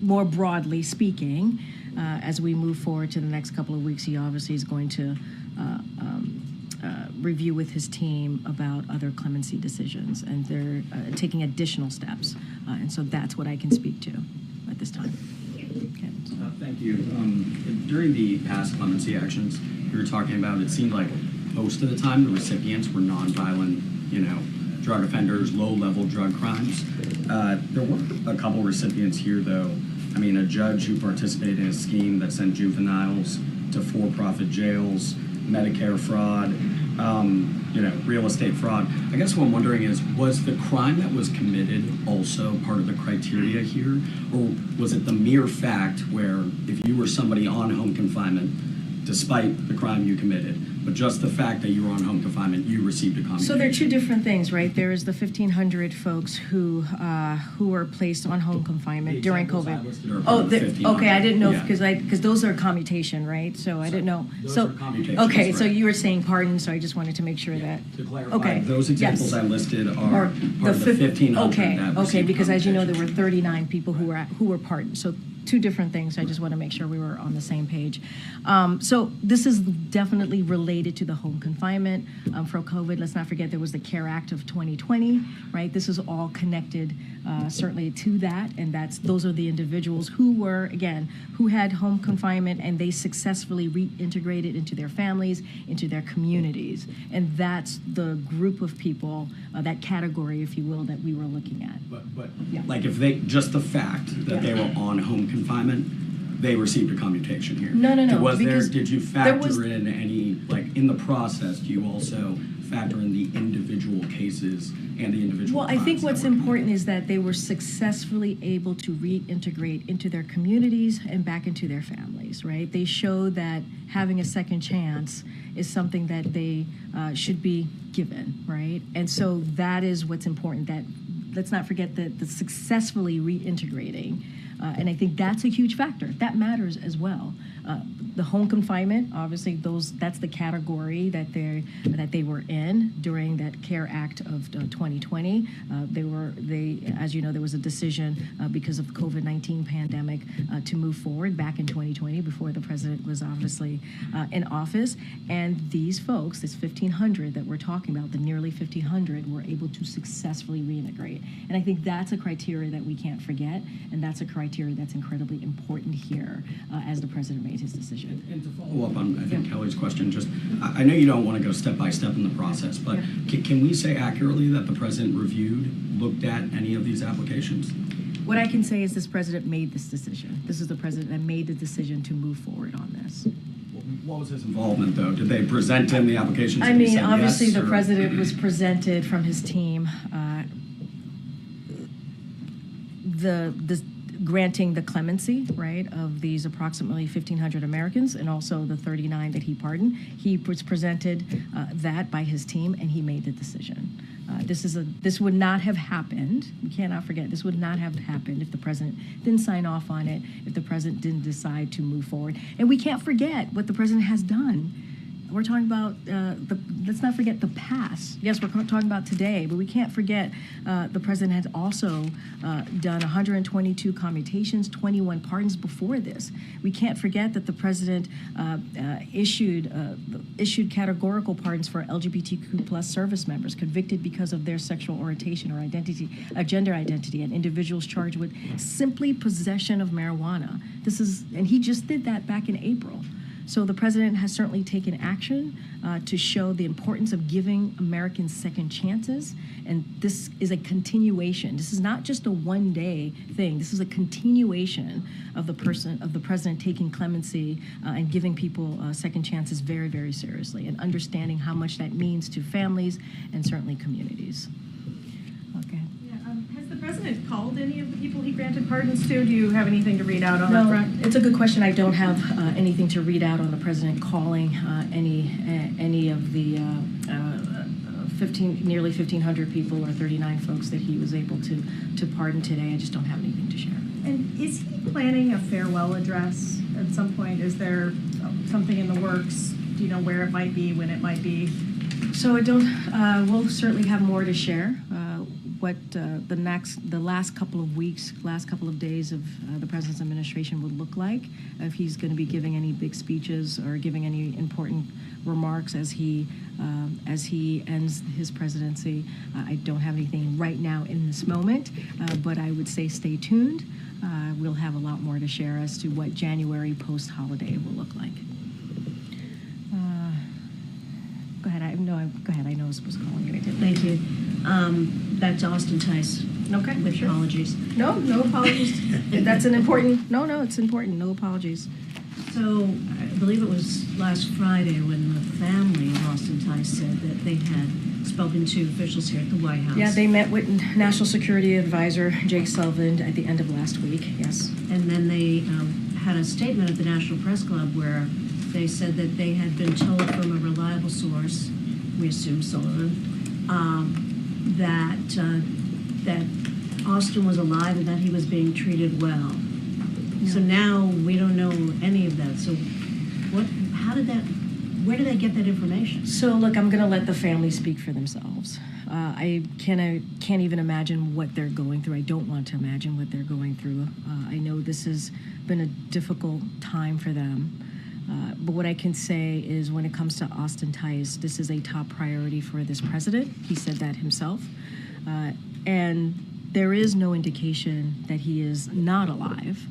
more broadly speaking, as we move forward to the next couple of weeks, he obviously is going to review with his team about other clemency decisions, and they're taking additional steps. And so that's what I can speak to at this time. Okay. Thank you. During the past clemency actions you were talking about, it seemed like most of the time the recipients were nonviolent, drug offenders, low-level drug crimes. There were a couple recipients here, though. I mean, a judge who participated in a scheme that sent juveniles to for-profit jails, Medicare fraud, real estate fraud. I guess what I'm wondering is, was the crime that was committed also part of the criteria here? Or was it the mere fact where if you were somebody on home confinement, despite the crime you committed, but just the fact that you were on home confinement, you received a commutation? So there are two different things, right? There is the 1,500 folks who were placed on home confinement during COVID. Okay, I didn't know because those are commutation, right? So I didn't know. Those are commutations, okay, right. So you were saying pardon, so I just wanted to make sure that. To clarify, those examples I listed are part of the 1,500. Okay, because as you know, there were 39 people who were pardoned. So two different things. I just want to make sure we were on the same page. So this is definitely related to the home confinement for COVID. Let's not forget there was the CARE Act of 2020, right? This is all connected certainly to that, and those are the individuals who had home confinement and they successfully reintegrated into their families, into their communities, and that's the group of people, that category, if you will, that we were looking at. But like if just the fact that they were on home confinement, they received a commutation here. No. Did you factor in any, in the process, do you also factor in the individual cases and the individual Well, I think what's important is that they were successfully able to reintegrate into their communities and back into their families, right? They showed that having a second chance is something that they should be given, right? And so that is what's important, that let's not forget that the successfully reintegrating, and I think that's a huge factor. That matters as well. The home confinement, obviously, that's the category that they were in during that CARE Act of 2020. As you know, there was a decision because of the COVID-19 pandemic to move forward back in 2020 before the president was obviously in office. And these folks, this 1,500 that we're talking about, the nearly 1,500, were able to successfully reintegrate. And I think that's a criteria that we can't forget, and that's a criteria that's incredibly important here as the president made his decision. And to follow up on, I think, Kelly's question, I know you don't want to go step by step in the process, but can we say accurately that the president looked at any of these applications? What I can say is this president made this decision. This is the president that made the decision to move forward on this. What was his involvement, though? Did they present him the applications? I and he mean, said obviously yes, the or- president was presented from his team the granting the clemency, right, of these approximately 1,500 Americans and also the 39 that he pardoned. He was presented that by his team, and he made the decision. This would not have happened. We cannot forget, this would not have happened if the president didn't sign off on it, if the president didn't decide to move forward. And we can't forget what the president has done. We're talking about, let's not forget the past. Yes, we're talking about today, but we can't forget the president has also done 122 commutations, 21 pardons before this. We can't forget that the president issued categorical pardons for LGBTQ plus service members convicted because of their sexual orientation or identity, gender identity, and individuals charged with simply possession of marijuana. And he just did that back in April. So the president has certainly taken action to show the importance of giving Americans second chances, and this is a continuation. This is not just a one-day thing. This is a continuation of the president taking clemency and giving people second chances very, very seriously, and understanding how much that means to families and certainly communities. Okay. Has the president called any of the people he granted pardons to? Do you have anything to read out on that front? It's a good question. I don't have anything to read out on the president calling any of the nearly 1,500 people or 39 folks that he was able to pardon today. I just don't have anything to share. And is he planning a farewell address at some point? Is there something in the works? Do you know where it might be, when it might be? So I don't. We'll certainly have more to share. What the last couple of weeks, last couple of days of the president's administration would look like, if he's going to be giving any big speeches or giving any important remarks as he ends his presidency. I don't have anything right now in this moment, but I would say stay tuned. We'll have a lot more to share as to what January post-holiday will look like. Go ahead. Go ahead. I know I was supposed to call you. I didn't. Thank you. Back to Austin Tice. Okay. With sure. apologies. No apologies. That's an important. No, it's important. No apologies. So I believe it was last Friday when the family of Austin Tice said that they had spoken to officials here at the White House. Yeah, they met with National Security Advisor Jake Sullivan at the end of last week. Yes. And then they had a statement at the National Press Club where they said that they had been told from a reliable source, we assume Sullivan, that Austin was alive and that he was being treated well. Yeah. So now we don't know any of that. So where did they get that information? So look, I'm gonna let the family speak for themselves. I can't even imagine what they're going through. I don't want to imagine what they're going through. I know this has been a difficult time for them. But what I can say is when it comes to Austin Tice, this is a top priority for this president. He said that himself. And there is no indication that he is not alive,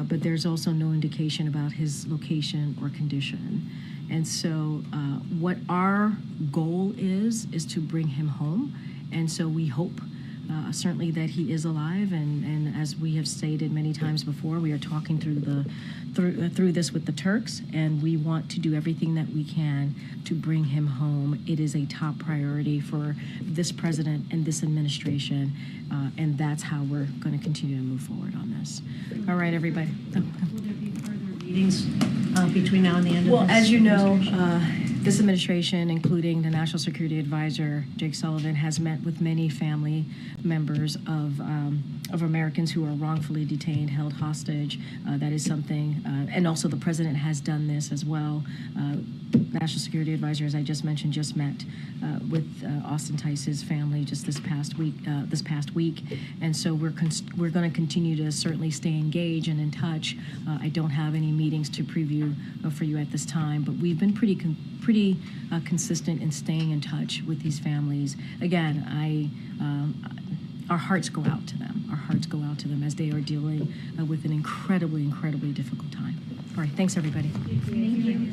but there's also no indication about his location or condition. And so what our goal is to bring him home. And so we hope certainly that he is alive, and as we have stated many times before, we are talking through this with the Turks, and we want to do everything that we can to bring him home. It is a top priority for this president and this administration, and that's how we're going to continue to move forward on this. All right, everybody. Will there be further meetings between now and the end of this? Well, as you know, this administration, including the National Security Advisor, Jake Sullivan, has met with many family members of Americans who are wrongfully detained, held hostage. That is something, and also the president has done this as well. National Security Advisor, as I just mentioned, just met with Austin Tice's family just this past week, and so we're going to continue to certainly stay engaged and in touch. I don't have any meetings to preview for you at this time, but we've been pretty consistent in staying in touch with these families. Again, our hearts go out to them. Our hearts go out to them as they are dealing with an incredibly difficult time. All right, thanks everybody. Thank you.